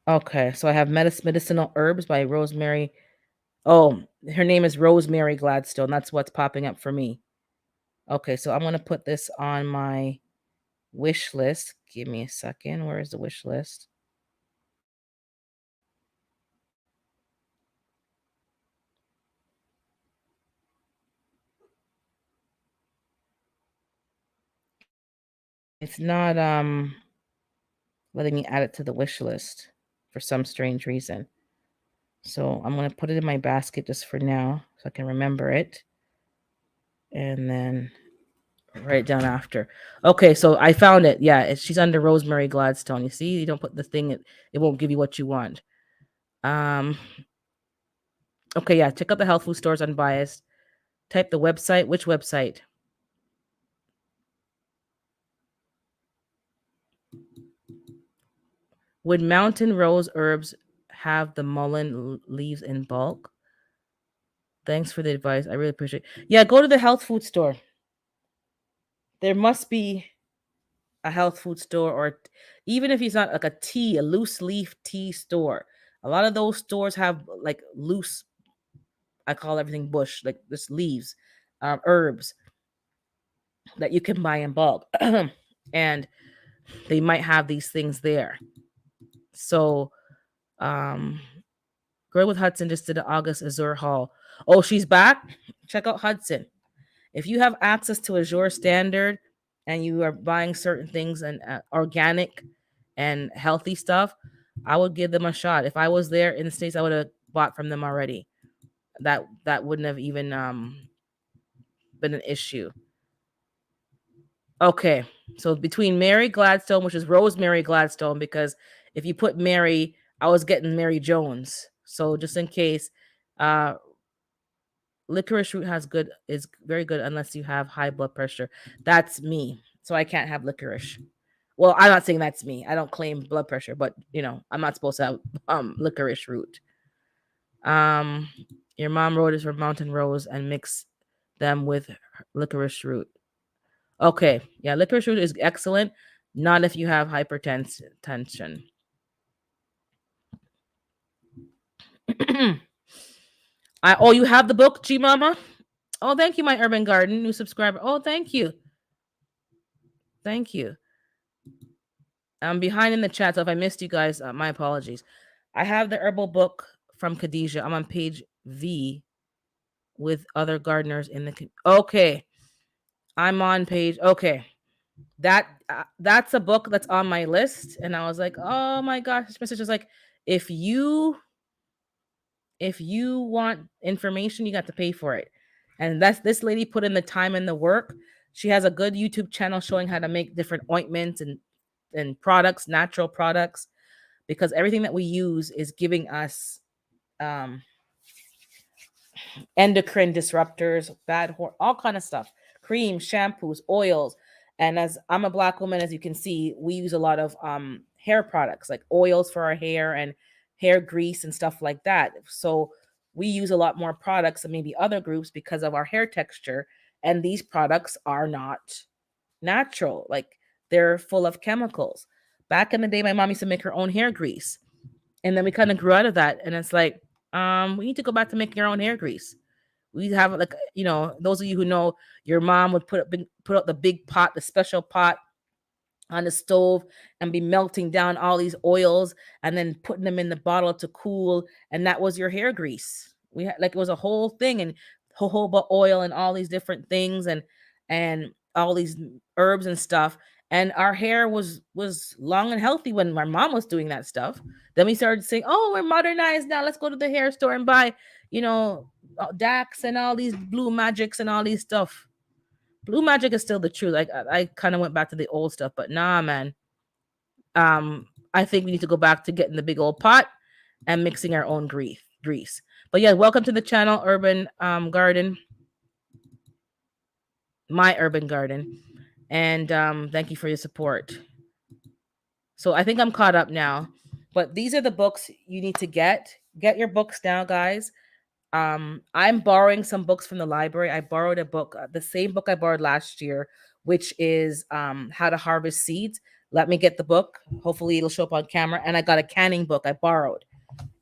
Speaker 1: Okay, so I have medicinal herbs by Rosemary. Oh, her name is Rosemary Gladstone. That's what's popping up for me. Okay, so I'm gonna put this on my wish list. Give me a second. Where is the wish list? It's not letting me add it to the wish list for some strange reason. So I'm going to put it in my basket just for now so I can remember it. And then write it down after. Okay, so I found it. Yeah, she's under Rosemary Gladstone. You see, you don't put the thing, it won't give you what you want. Okay, yeah, check out the health food stores unbiased. Type the website. Which website? Would mountain rose herbs have the mullein leaves in bulk? Thanks for the advice. I really appreciate it. Yeah, go to the health food store. There must be a health food store, or even if it's not like a loose leaf tea store. A lot of those stores have like loose, I call everything bush, like just leaves, herbs that you can buy in bulk. And they might have these things there. So, um, Girl with Hudson just did an August Azure haul. Oh, she's back. Check out Hudson. If you have access to Azure Standard and you are buying certain things and organic and healthy stuff, I would give them a shot. If I was there in the States, I would have bought from them already. That wouldn't have even been an issue. Okay, so between Mary Gladstone, which is Rosemary Gladstone, because if you put Mary, I was getting Mary Jones. So just in case, uh, licorice root is very good unless you have high blood pressure. That's me, so I can't have licorice. Well, I'm not saying that's me. I don't claim blood pressure, but I'm not supposed to have licorice root. Um, your mom wrote it for mountain rose and mix them with licorice root. Okay, yeah, licorice root is excellent. Not if you have hypertension. You have the book, G Mama? Oh, thank you, my urban garden new subscriber. Oh, thank you. Thank you. I'm behind in the chat, so if I missed you guys, my apologies. I have the herbal book from Khadijah. I'm on page V with other gardeners in the. Okay, I'm on page. Okay, that's a book that's on my list, and I was like, oh my gosh, this message is like, if you want information, you got to pay for it, and that's this lady put in the time and the work. She has a good YouTube channel showing how to make different ointments and and products, natural products, because everything that we use is giving us um, endocrine disruptors, all kind of stuff, creams, shampoos, oils. And as I'm a black woman, as you can see, we use a lot of hair products like oils for our hair and hair grease and stuff like that. So we use a lot more products than maybe other groups because of our hair texture. And these products are not natural. Like, they're full of chemicals. Back in the day, my mom used to make her own hair grease. And then we kind of grew out of that. And it's like, we need to go back to making our own hair grease. We have, like, those of you who know, your mom would put out the big pot, the special pot on the stove, and be melting down all these oils and then putting them in the bottle to cool, and that was your hair grease. We had, like, it was a whole thing, and jojoba oil and all these different things, and all these herbs and stuff, and our hair was long and healthy when my mom was doing that stuff. Then we started saying, oh, we're modernized now, let's go to the hair store and buy, Dax and all these Blue Magics and all these stuff. Blue Magic is still the truth. Like, I kind of went back to the old stuff, but nah, man. I think we need to go back to getting the big old pot and mixing our own grease. But yeah, welcome to the channel, Urban Garden, my urban garden, and thank you for your support. So I think I'm caught up now, but these are the books you need to get. Get your books now, guys. I'm borrowing some books from the library. I borrowed a book, the same book I borrowed last year, which is How to Harvest Seeds. Let me get the book. Hopefully it'll show up on camera. And I got a canning book I borrowed.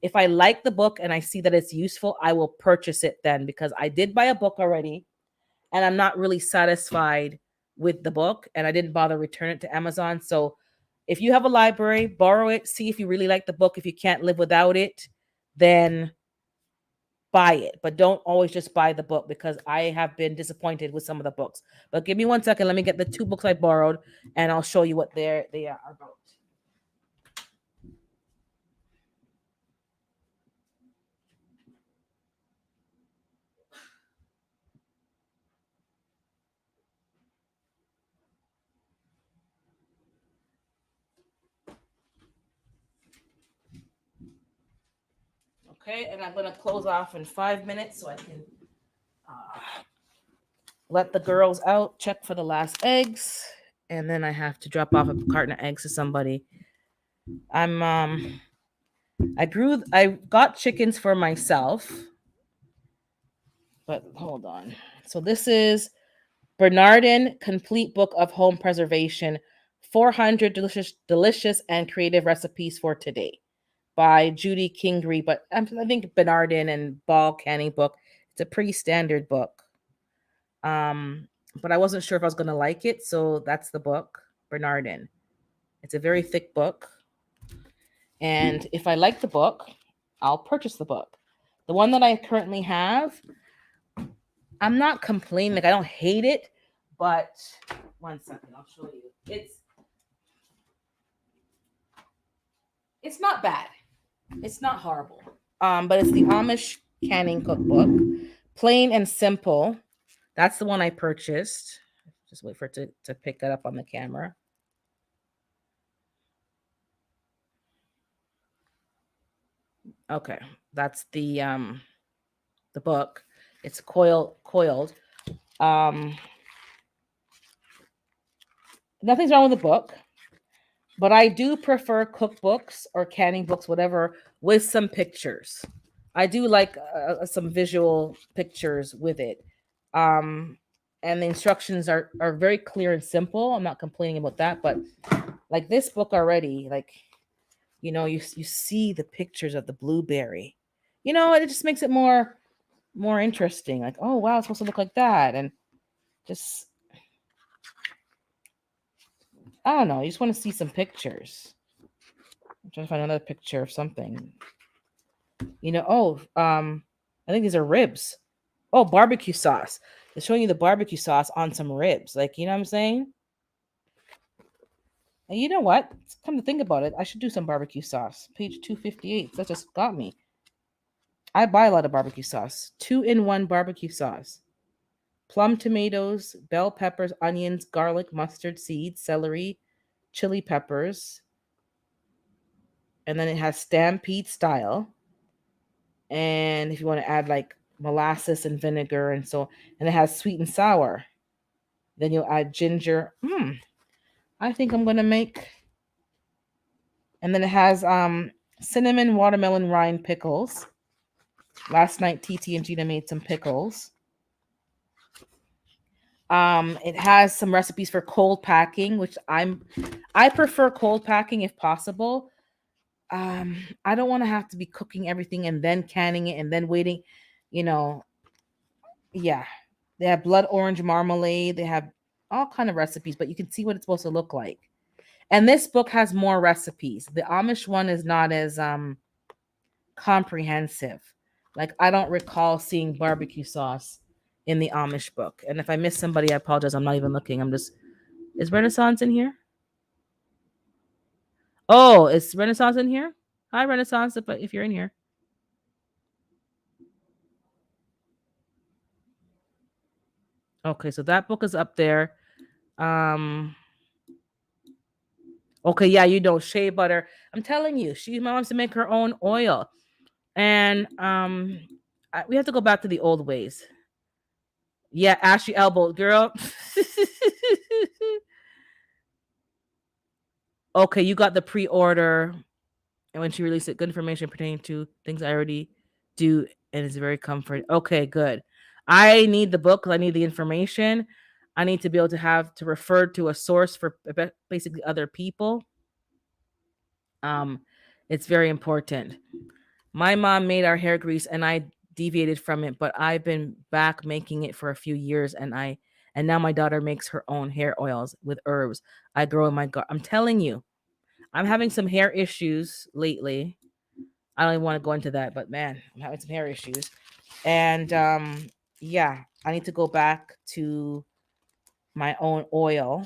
Speaker 1: If I like the book and I see that it's useful, I will purchase it then, because I did buy a book already and I'm not really satisfied with the book, and I didn't bother return it to Amazon. So if you have a library, borrow it, see if you really like the book. If you can't live without it, then buy it, but don't always just buy the book, because I have been disappointed with some of the books. But give me 1 second. Let me get the 2 books I borrowed and I'll show you what they are about. Okay, and I'm going to close off in 5 minutes so I can let the girls out, check for the last eggs, and then I have to drop off a carton of eggs to somebody. I got chickens for myself, but hold on. So this is Bernardin Complete Book of Home Preservation, 400 delicious and creative recipes for today, by Judy Kingery. But I think Bernardin and Ball Canning book, it's a pretty standard book. But I wasn't sure if I was going to like it, so that's the book, Bernardin. It's a very thick book. And if I like the book, I'll purchase the book. The one that I currently have, I'm not complaining. Like, I don't hate it, but 1 second, I'll show you. It's not bad. It's not horrible. But it's the Amish Canning Cookbook, plain and simple. That's the one I purchased. Just wait for it to pick that up on the camera. Okay, that's the book. It's coiled. Nothing's wrong with the book, but I do prefer cookbooks or canning books, whatever, with some pictures. I do like some visual pictures with it. And the instructions are very clear and simple. I'm not complaining about that, but like this book already, like, you see the pictures of the blueberry. It just makes it more interesting. Like, oh wow, it's supposed to look like that, and just, I don't know. You just want to see some pictures. I'm trying to find another picture of something. I think these are ribs. Oh, barbecue sauce. It's showing you the barbecue sauce on some ribs. Like, you know what I'm saying? And you know what? Come to think about it, I should do some barbecue sauce. Page 258. That just got me. I buy a lot of barbecue sauce. 2-in-1 barbecue sauce. Plum tomatoes, bell peppers, onions, garlic, mustard seeds, celery, chili peppers, and then it has Stampede style. And if you want to add like molasses and vinegar, and it has sweet and sour. Then you'll add ginger. I think I'm gonna make. And then it has cinnamon watermelon rind pickles. Last night TT and Gina made some pickles. It has some recipes for cold packing, which I prefer cold packing if possible. I don't want to have to be cooking everything and then canning it and then waiting, you know. Yeah. They have blood orange marmalade, they have all kind of recipes, but you can see what it's supposed to look like. And this book has more recipes. The Amish one is not as comprehensive. Like I don't recall seeing barbecue sauce in the Amish book. And if I miss somebody, I apologize. I'm not even looking. I'm just Is Renaissance in here? Oh, is Renaissance in here? Hi Renaissance if you're in here. Okay, so that book is up there. Um Okay, yeah, you know, shea butter. I'm telling you, she wants to make her own oil. And we have to go back to the old ways. Yeah, Ashley elbow, girl. Okay, you got the pre-order, and when she released it, good information pertaining to things I already do, and it's very comforting. Okay, good. I need the book because I need the information. I need to be able to have to refer to a source for basically other people. Um, it's very important. My mom made our hair grease and I deviated from it, but I've been back making it for a few years and now my daughter makes her own hair oils with herbs I grow in my garden. I'm telling you, I'm having some hair issues lately. I don't even want to go into that, but man, I'm having some hair issues. And yeah, I need to go back to my own oil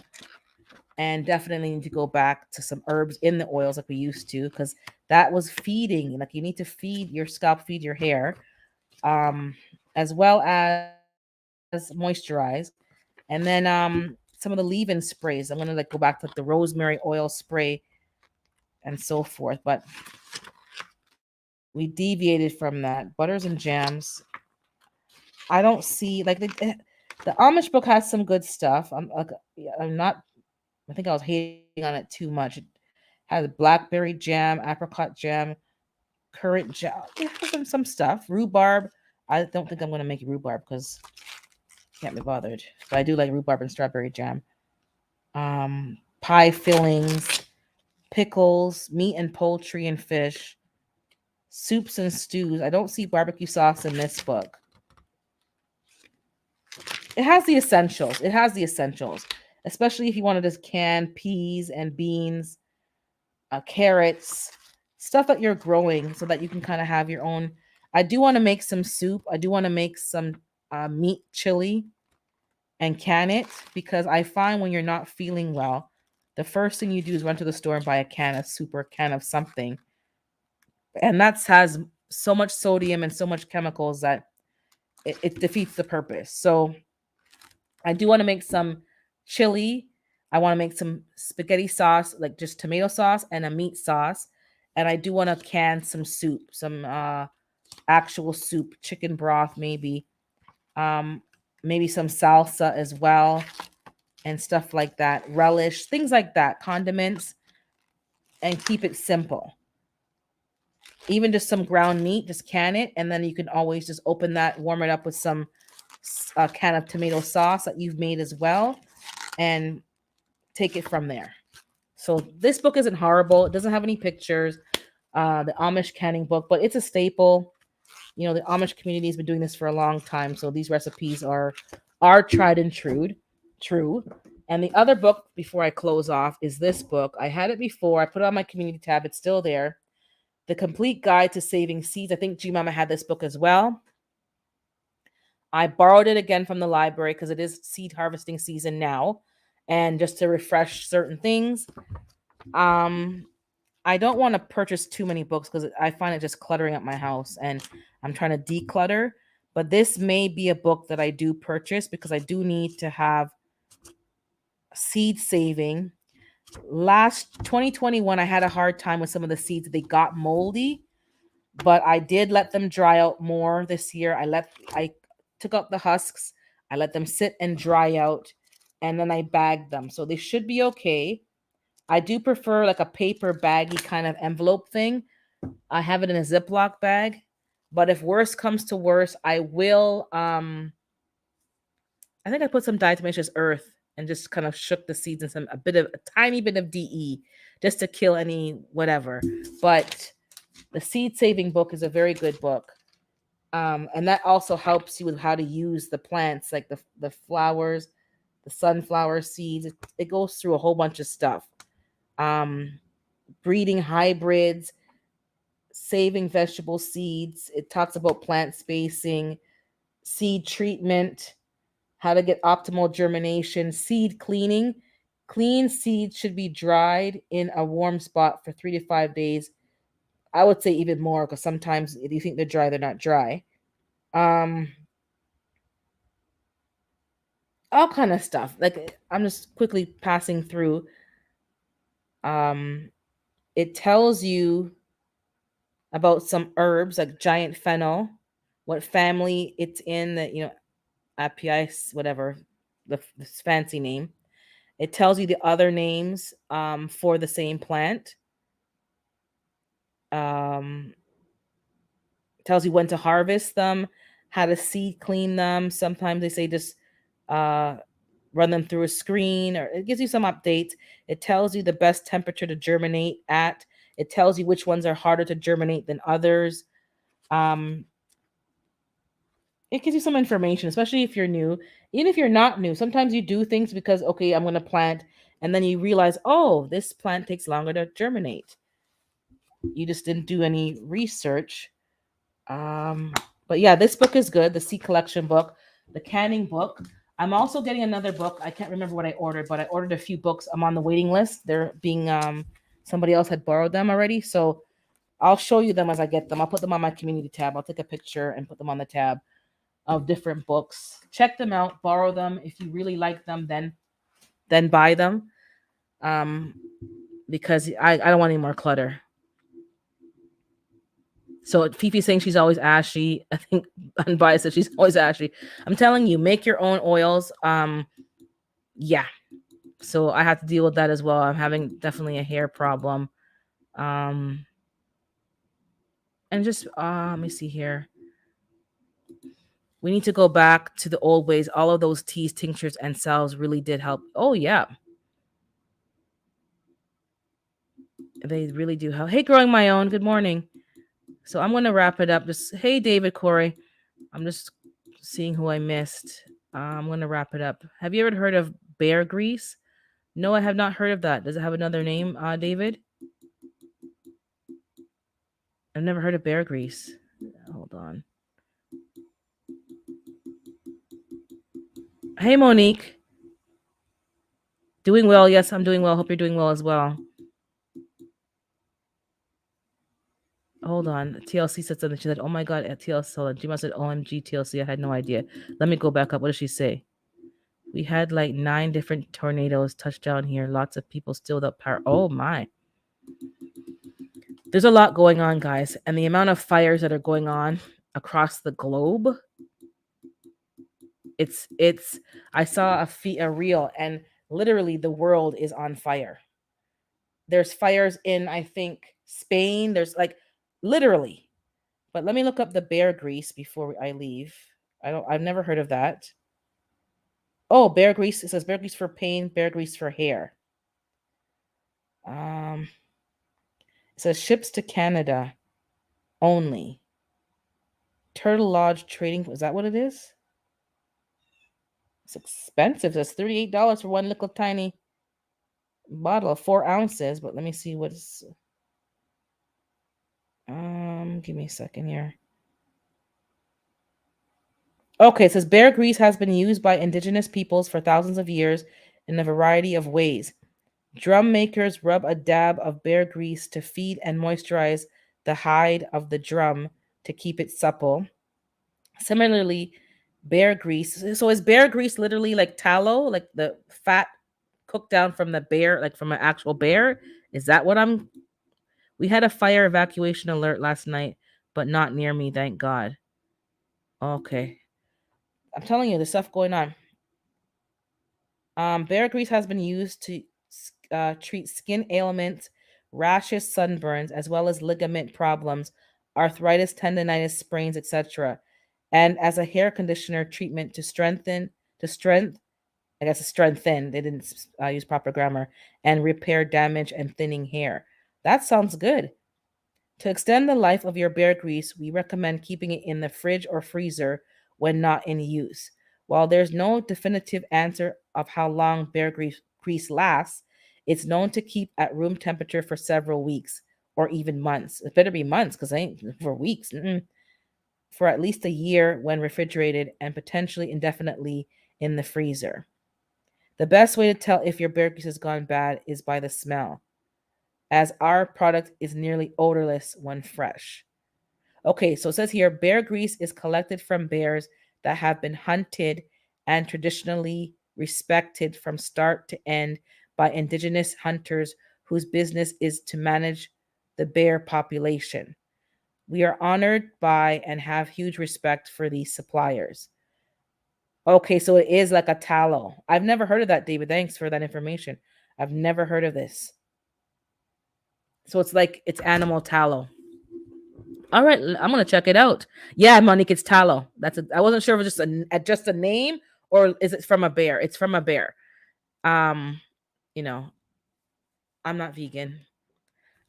Speaker 1: and definitely need to go back to some herbs in the oils like we used to because that was feeding. Like you need to feed your scalp, feed your hair, um, as well as moisturize. And then some of the leave-in sprays. I'm gonna like go back to like the rosemary oil spray and so forth. But we deviated from that. Butters and jams. I don't see like the Amish book has some good stuff. I'm not. I think I was hating on it too much. It has blackberry jam, apricot jam, currant jam. It has some stuff. Rhubarb. I don't think I'm gonna make rhubarb because can't be bothered. But I do like rhubarb and strawberry jam. Pie fillings, pickles, meat and poultry and fish, soups and stews. I don't see barbecue sauce in this book. It has the essentials. It has the essentials, especially if you wanted to can peas and beans, carrots, stuff that you're growing so that you can kind of have your own. I do want to make some soup. I do want to make some meat chili and can it because I find when you're not feeling well, the first thing you do is run to the store and buy a can of soup or a can of something. And that has so much sodium and so much chemicals that it defeats the purpose. So I do want to make some chili. I want to make some spaghetti sauce, like just tomato sauce and a meat sauce. And I do want to can some soup, some actual soup, chicken broth, maybe. Um, maybe some salsa as well, and stuff like that. Relish, things like that, condiments, and keep it simple. Even just some ground meat, just can it, and then you can always just open that, warm it up with some can of tomato sauce that you've made as well, and take it from there. So this book isn't horrible. It doesn't have any pictures. The Amish canning book, but it's a staple. You know, the Amish community has been doing this for a long time, so these recipes are tried and true. True. And the other book before I close off is this book. I had it before. I put it on my community tab. It's still there. The Complete Guide to Saving Seeds. I think G Mama had this book as well. I borrowed it again from the library because it is seed harvesting season now, and just to refresh certain things. I don't want to purchase too many books because I find it just cluttering up my house, and I'm trying to declutter. But this may be a book that I do purchase because I do need to have seed saving. Last 2021, I had a hard time with some of the seeds. They got moldy, but I did let them dry out more this year. I took out the husks, I let them sit and dry out, and then I bagged them. So they should be okay. I do prefer like a paper baggy kind of envelope thing. I have it in a Ziploc bag. But if worse comes to worse, I will I think I put some diatomaceous earth and just kind of shook the seeds and a tiny bit of DE just to kill any whatever. But the seed saving book is a very good book. And that also helps you with how to use the plants, like the flowers, the sunflower seeds. It goes through a whole bunch of stuff. Um, Breeding hybrids, saving vegetable seeds. It talks about plant spacing, seed treatment, how to get optimal germination, seed cleaning. Clean seeds should be dried in a warm spot for 3 to 5 days. I would say even more because sometimes if you think they're dry, they're not dry. Um, all kind of stuff. Like I'm just quickly passing through. Um, it tells you about some herbs like giant fennel, what family it's in, that Apiaceae, whatever the fancy name. It tells you the other names for the same plant. Um, Tells you when to harvest them, how to seed clean them. Sometimes they say just uh, run them through a screen, or it gives you some updates. It tells you the best temperature to germinate at. It tells you which ones are harder to germinate than others. Um, it gives you some information, especially if you're new. Even if you're not new, sometimes you do things because, okay, I'm going to plant, and then you realize, oh, this plant takes longer to germinate. You just didn't do any research. Um, but yeah, this book is good. The Seed Collection book, the canning book. I'm also getting another book. I can't remember what I ordered, but I ordered a few books. I'm on the waiting list. They're being somebody else had borrowed them already, so I'll show you them as I get them. I'll put them on my community tab. I'll take a picture and put them on the tab of different books. Check them out, borrow them. If you really like them, then buy them. Um, because I don't want any more clutter. So Fifi's saying she's always ashy. I think Unbiased says she's always ashy. I'm telling you, make your own oils. Yeah. So I have to deal with that as well. I'm having definitely a hair problem. Um, and just let me see here. We need to go back to the old ways. All of those teas, tinctures, and salves really did help. Oh yeah, they really do help. Hey, growing my own. Good morning. So I'm gonna wrap it up. Just hey, David, Corey. I'm just seeing who I missed. I'm gonna wrap it up. Have you ever heard of bear grease? No, I have not heard of that. Does it have another name, David? I've never heard of bear grease. Hold on. Hey, Monique. Doing well. Yes, I'm doing well. Hope you're doing well as well. Hold on. TLC said something. She said, "Oh my God, at TLC." Hold on. She must have said, "OMG, TLC." I had no idea. Let me go back up. What did she say? We had like 9 different tornadoes touch down here. Lots of people still without power. Oh my. There's a lot going on, guys. And the amount of fires that are going on across the globe, it's I saw a reel, and literally the world is on fire. There's fires in, I think, Spain. There's like literally. But let me look up the bear grease before I leave. I've never heard of that. Oh, bear grease. It says bear grease for pain, bear grease for hair. Um it says ships to Canada only. Turtle Lodge Trading. Is that what it is? It's expensive. It's $38 for one little tiny bottle of 4 ounces. But let me see what's. Give me a second here. Okay, it says bear grease has been used by indigenous peoples for thousands of years in a variety of ways. Drum makers rub a dab of bear grease to feed and moisturize the hide of the drum to keep it supple. Similarly, bear grease. So is bear grease literally like tallow, like the fat cooked down from the bear, like from an actual bear? Is that what I'm? We had a fire evacuation alert last night, but not near me, thank God. Okay. I'm telling you, there's stuff going on. Bear grease has been used to treat skin ailments, rashes, sunburns, as well as ligament problems, arthritis, tendonitis, sprains, etc. And as a hair conditioner treatment to strength, I guess strengthen, they didn't use proper grammar, and repair damage and thinning hair. That sounds good. To extend the life of your bear grease, we recommend keeping it in the fridge or freezer when not in use. While there's no definitive answer of how long grease lasts, it's known to keep at room temperature for several weeks or even months. It better be months because I ain't for weeks. For at least a year when refrigerated and potentially indefinitely in the freezer. The best way to tell if your bear grease has gone bad is by the smell, as our product is nearly odorless when fresh. Okay, so it says here bear grease is collected from bears that have been hunted and traditionally respected from start to end by indigenous hunters whose business is to manage the bear population. We are honored by and have huge respect for these suppliers. Okay, so it is like a tallow. I've never heard of that, David. Thanks for that information. I've never heard of this. So it's like it's animal tallow. All right, I'm gonna check it out. Yeah, Monique, it's tallow. I wasn't sure if it was just a name or is it from a bear. It's from a bear. Um, you know, I'm not vegan.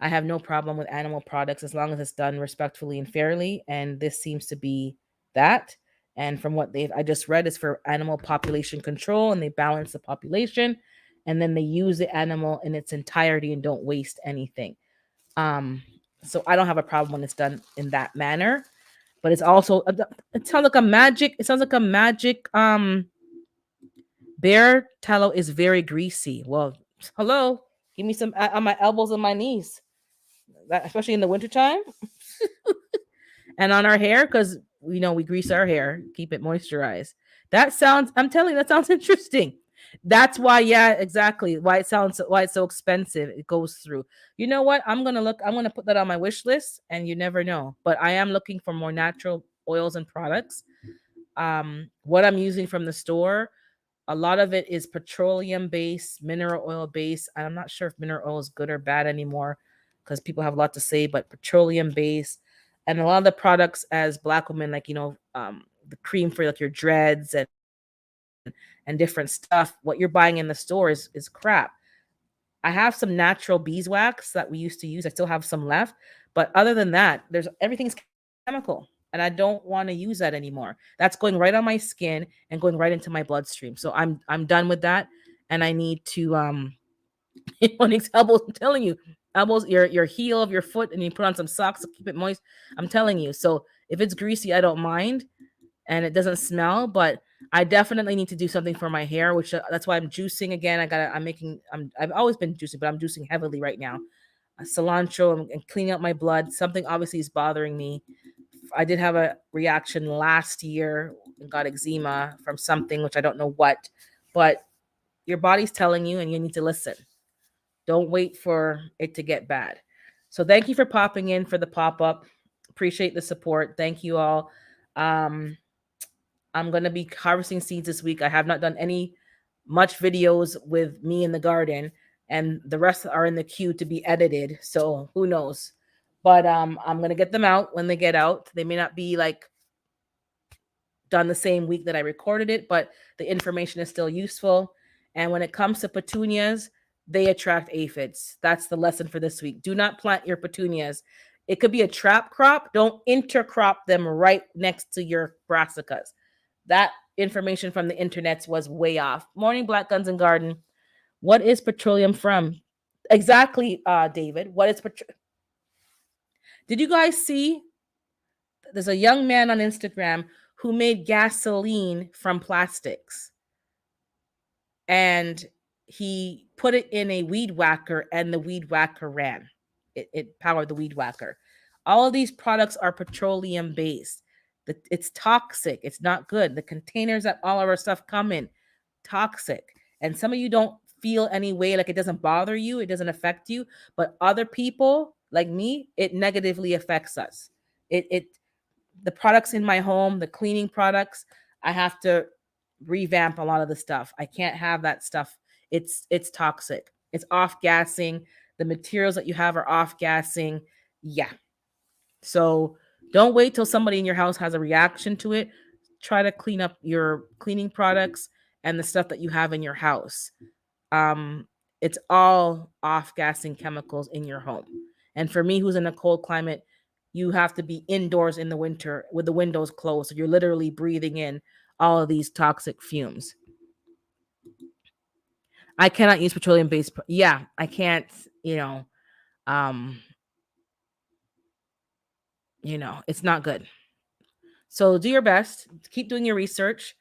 Speaker 1: I have no problem with animal products as long as it's done respectfully and fairly. And this seems to be that. And from what I just read, is for animal population control, and they balance the population, and then they use the animal in its entirety and don't waste anything. Um, so I don't have a problem when it's done in that manner. But it's also it sounds like a magic. It sounds like a magic. Bear tallow is very greasy. Well, hello, give me some on my elbows and my knees, especially in the wintertime. And on our hair because we grease our hair, keep it moisturized. I'm telling you, that sounds interesting. That's why, yeah, exactly. Why it's so expensive. It goes through. You know what? I'm gonna put that on my wish list, and you never know. But I am looking for more natural oils and products. What I'm using from the store, a lot of it is petroleum based, mineral oil based. I'm not sure if mineral oil is good or bad anymore because people have a lot to say, but petroleum based. And a lot of the products as black women, like, the cream for like your dreads and different stuff, what you're buying in the store is crap. I have some natural beeswax that we used to use. I still have some left. But other than that, everything's chemical. And I don't want to use that anymore. That's going right on my skin and going right into my bloodstream. So I'm done with that. And I need to on these elbows, I'm telling you, elbows, your heel of your foot, and you put on some socks to keep it moist. I'm telling you. So if it's greasy, I don't mind and it doesn't smell, but I definitely need to do something for my hair, which that's why I'm juicing again. I've always been juicing, but I'm juicing heavily right now. Cilantro and cleaning out my blood. Something obviously is bothering me. I did have a reaction last year and got eczema from something, which I don't know what, but your body's telling you and you need to listen. Don't wait for it to get bad. So thank you for popping in for the pop up. Appreciate the support. Thank you all. Um, I'm going to be harvesting seeds this week. I have not done any much videos with me in the garden, and the rest are in the queue to be edited. So who knows? But I'm going to get them out when they get out. They may not be like done the same week that I recorded it, but the information is still useful. And when it comes to petunias, they attract aphids. That's the lesson for this week. Do not plant your petunias. It could be a trap crop. Don't intercrop them right next to your brassicas. That information from the internet was way off. Morning, Black Guns and Garden. What is petroleum from? Exactly, David. What is petroleum? Did you guys see? There's a young man on Instagram who made gasoline from plastics, and he put it in a weed whacker, and the weed whacker ran. It powered the weed whacker. All of these products are petroleum based. It's toxic. It's not good. The containers that all of our stuff come in, toxic. And some of you don't feel any way, like it doesn't bother you, it doesn't affect you, but other people like me, it negatively affects us. It the products in my home, the cleaning products, I have to revamp a lot of the stuff. I can't have that stuff. It's toxic. It's off gassing. The materials that you have are off gassing. Yeah. So don't wait till somebody in your house has a reaction to it. Try to clean up your cleaning products and the stuff that you have in your house. Um, it's all off gassing chemicals in your home. And for me, who's in a cold climate, you have to be indoors in the winter with the windows closed. So you're literally breathing in all of these toxic fumes. I cannot use petroleum based. Yeah, I can't, you know, um, it's not good. So do your best. Keep doing your research.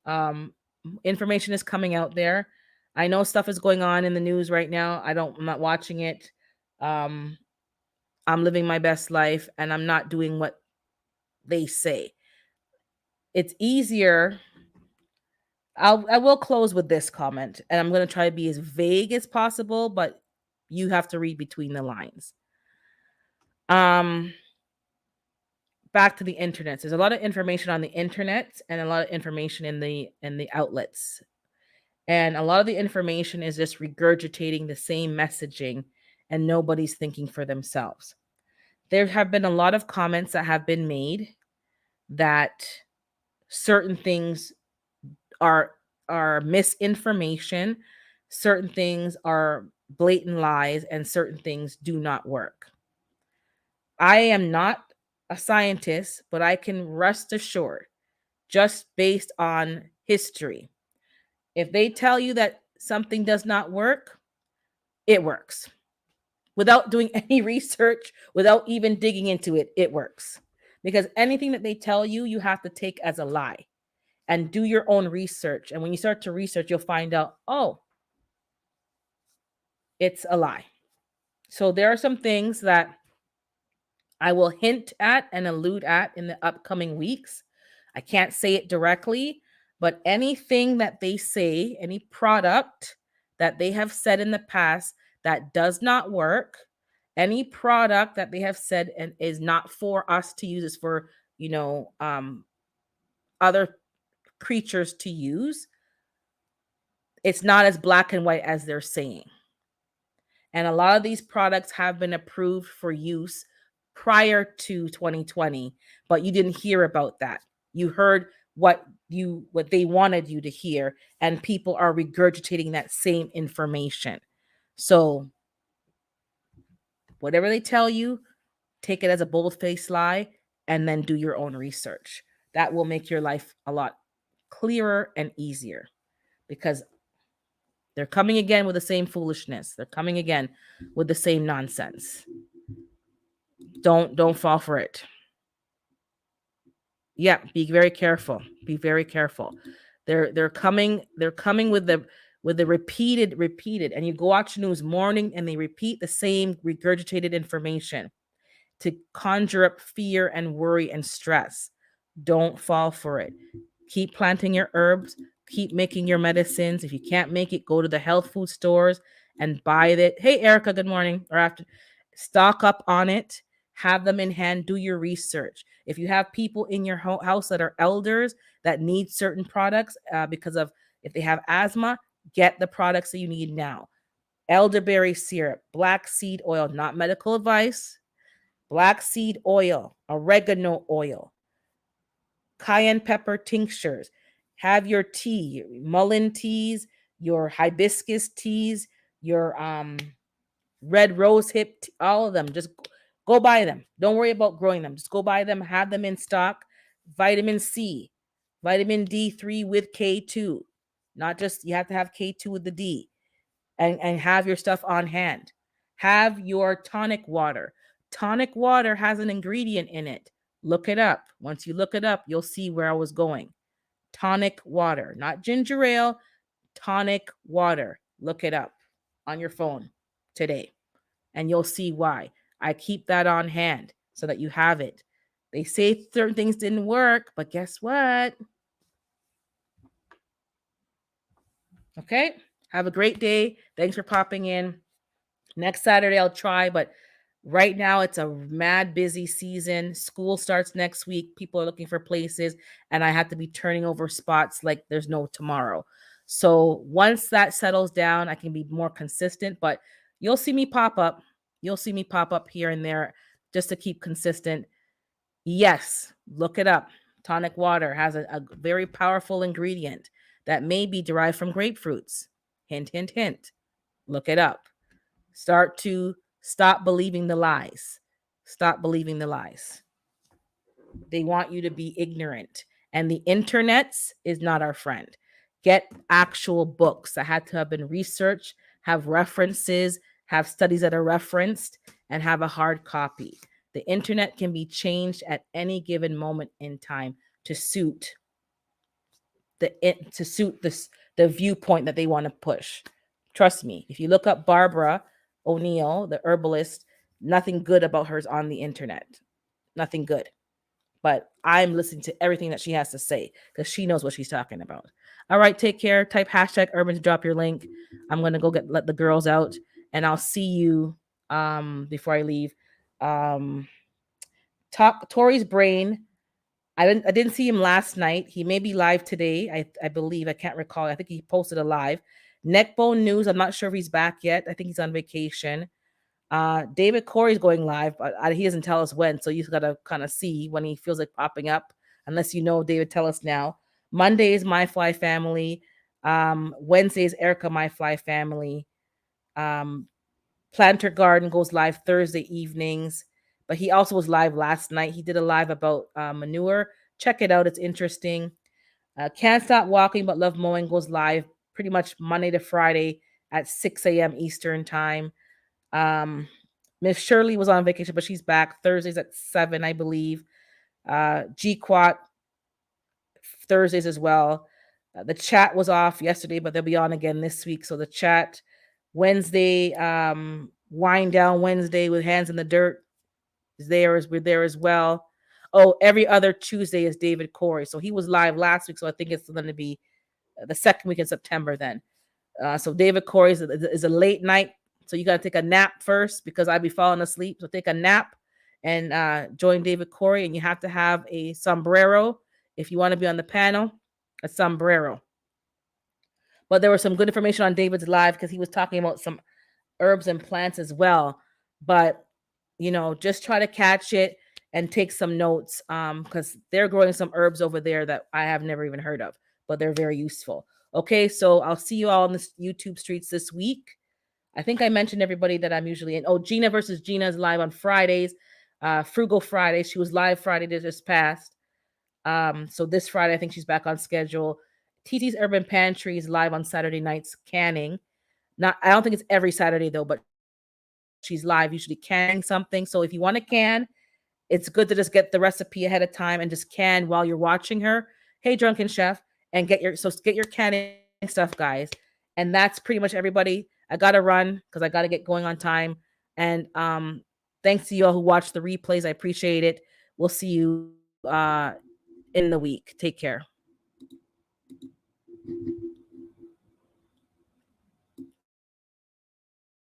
Speaker 1: Um, Information is coming out there. I know stuff is going on in the news right now. I'm not watching it. Um, I'm living my best life and I'm not doing what they say. It's easier. I will close with this comment, and I'm going to try to be as vague as possible, but you have to read between the lines. Um, Back to the internet. There's a lot of information on the internet and a lot of information in the outlets. And a lot of the information is just regurgitating the same messaging and nobody's thinking for themselves. There have been a lot of comments that have been made that certain things are misinformation, certain things are blatant lies, and certain things do not work. I am not a scientist, but I can rest assured, just based on history, if they tell you that something does not work, it works. Without doing any research, without even digging into it, it works. Because anything that they tell you, you have to take as a lie and do your own research. And when you start to research, you'll find out, oh, it's a lie. So there are some things that I will hint at and allude at in the upcoming weeks. I can't say it directly, but anything that they say, any product that they have said in the past that does not work, any product that they have said and is not for us to use, is for, other creatures to use, it's not as black and white as they're saying. And a lot of these products have been approved for use prior to 2020, but you didn't hear about that. You heard what they wanted you to hear, and people are regurgitating that same information. So whatever they tell you, take it as a bold-faced lie and then do your own research. That will make your life a lot clearer and easier, because they're coming again with the same foolishness. They're coming again with the same nonsense. Don't fall for it. Yeah, be very careful. Be very careful. They're coming with the repeated, and you go watch news morning and they repeat the same regurgitated information to conjure up fear and worry and stress. Don't fall for it. Keep planting your herbs, keep making your medicines. If you can't make it, go to the health food stores and buy it. Hey, Erica, good morning. Or after, stock up on it, have them in hand, do your research. If you have people in your house that are elders that need certain products because of, if they have asthma, get the products that you need now. Elderberry syrup, black seed oil, not medical advice, black seed oil, oregano oil, cayenne pepper tinctures. Have your tea, your mullein teas, your hibiscus teas, your red rose hip, all of them. Just go buy them. Don't worry about growing them. Just go buy them, have them in stock. Vitamin C, vitamin D3 with K2. Not just, you have to have K2 with the D, and have your stuff on hand. Have your tonic water. Tonic water has an ingredient in it. Look it up. Once you look it up, you'll see where I was going. Tonic water, not ginger ale, tonic water. Look it up on your phone today, and you'll see why. I keep that on hand so that you have it. They say certain things didn't work, but guess what? Okay? Have a great day. Thanks for popping in. Next Saturday I'll try, but right now it's a mad busy season. School starts next week. People are looking for places, and I have to be turning over spots like there's no tomorrow. So once that settles down, I can be more consistent, but you'll see me pop up. You'll see me pop up here and there just to keep consistent. Yes, look it up. Tonic water has a very powerful ingredient that may be derived from grapefruits. Hint, hint, hint. Look it up. Start to stop believing the lies. Stop believing the lies. They want you to be ignorant. And the internet is not our friend. Get actual books that had to have been researched, have references, have studies that are referenced, and have a hard copy. The internet can be changed at any given moment in time to suit the viewpoint that they want to push. Trust me, if you look up Barbara O'Neill, the herbalist, nothing good about her is on the internet. Nothing good. But I'm listening to everything that she has to say because she knows what she's talking about. All right, take care. Type hashtag urban to drop your link. I'm gonna go let the girls out, and I'll see you before I leave. Talk Tori's brain. I didn't see him last night. He may be live today. I believe. I can't recall. I think he posted a live. Neckbone News. I'm not sure if he's back yet. I think he's on vacation. David Corey's going live, but he doesn't tell us when, so you gotta kind of see when he feels like popping up. Unless you know, David, tell us now. Monday is My Fly Family. Wednesday is Erica My Fly Family. Planter Garden goes live Thursday evenings, but he also was live last night. He did a live about manure. Check it out; it's interesting. Can't Stop Walking but Love Mowing goes live pretty much Monday to Friday at 6 a.m. Eastern time. Miss Shirley was on vacation, but she's back Thursdays at 7, I believe. GQuat Thursdays as well. The chat was off yesterday, but they'll be on again this week. So the chat Wednesday, Wind Down Wednesday with Hands in the Dirt is there as we're there as well. Oh, every other Tuesday is David Corey. So he was live last week, so I think it's going to be the second week in September then. So David Corey is a late night. So you got to take a nap first because I'd be falling asleep. So take a nap and join David Corey. And you have to have a sombrero if you want to be on the panel, a sombrero. But there was some good information on David's live because he was talking about some herbs and plants as well. But, just try to catch it and take some notes because they're growing some herbs over there that I have never even heard of, but they're very useful. Okay, so I'll see you all on the YouTube streets this week. I think I mentioned everybody that I'm usually in. Oh, Gina versus Gina is live on Fridays. Frugal Friday. She was live Friday that just passed. So this Friday, I think she's back on schedule. TT's Urban Pantry is live on Saturday nights canning. I don't think it's every Saturday though, but she's live usually canning something. So if you want to can, it's good to just get the recipe ahead of time and just can while you're watching her. Hey, Drunken Chef, and get your canning stuff, guys. And that's pretty much everybody. I gotta run because I gotta get going on time. And thanks to you all who watched the replays. I appreciate it. We'll see you in the week. Take care.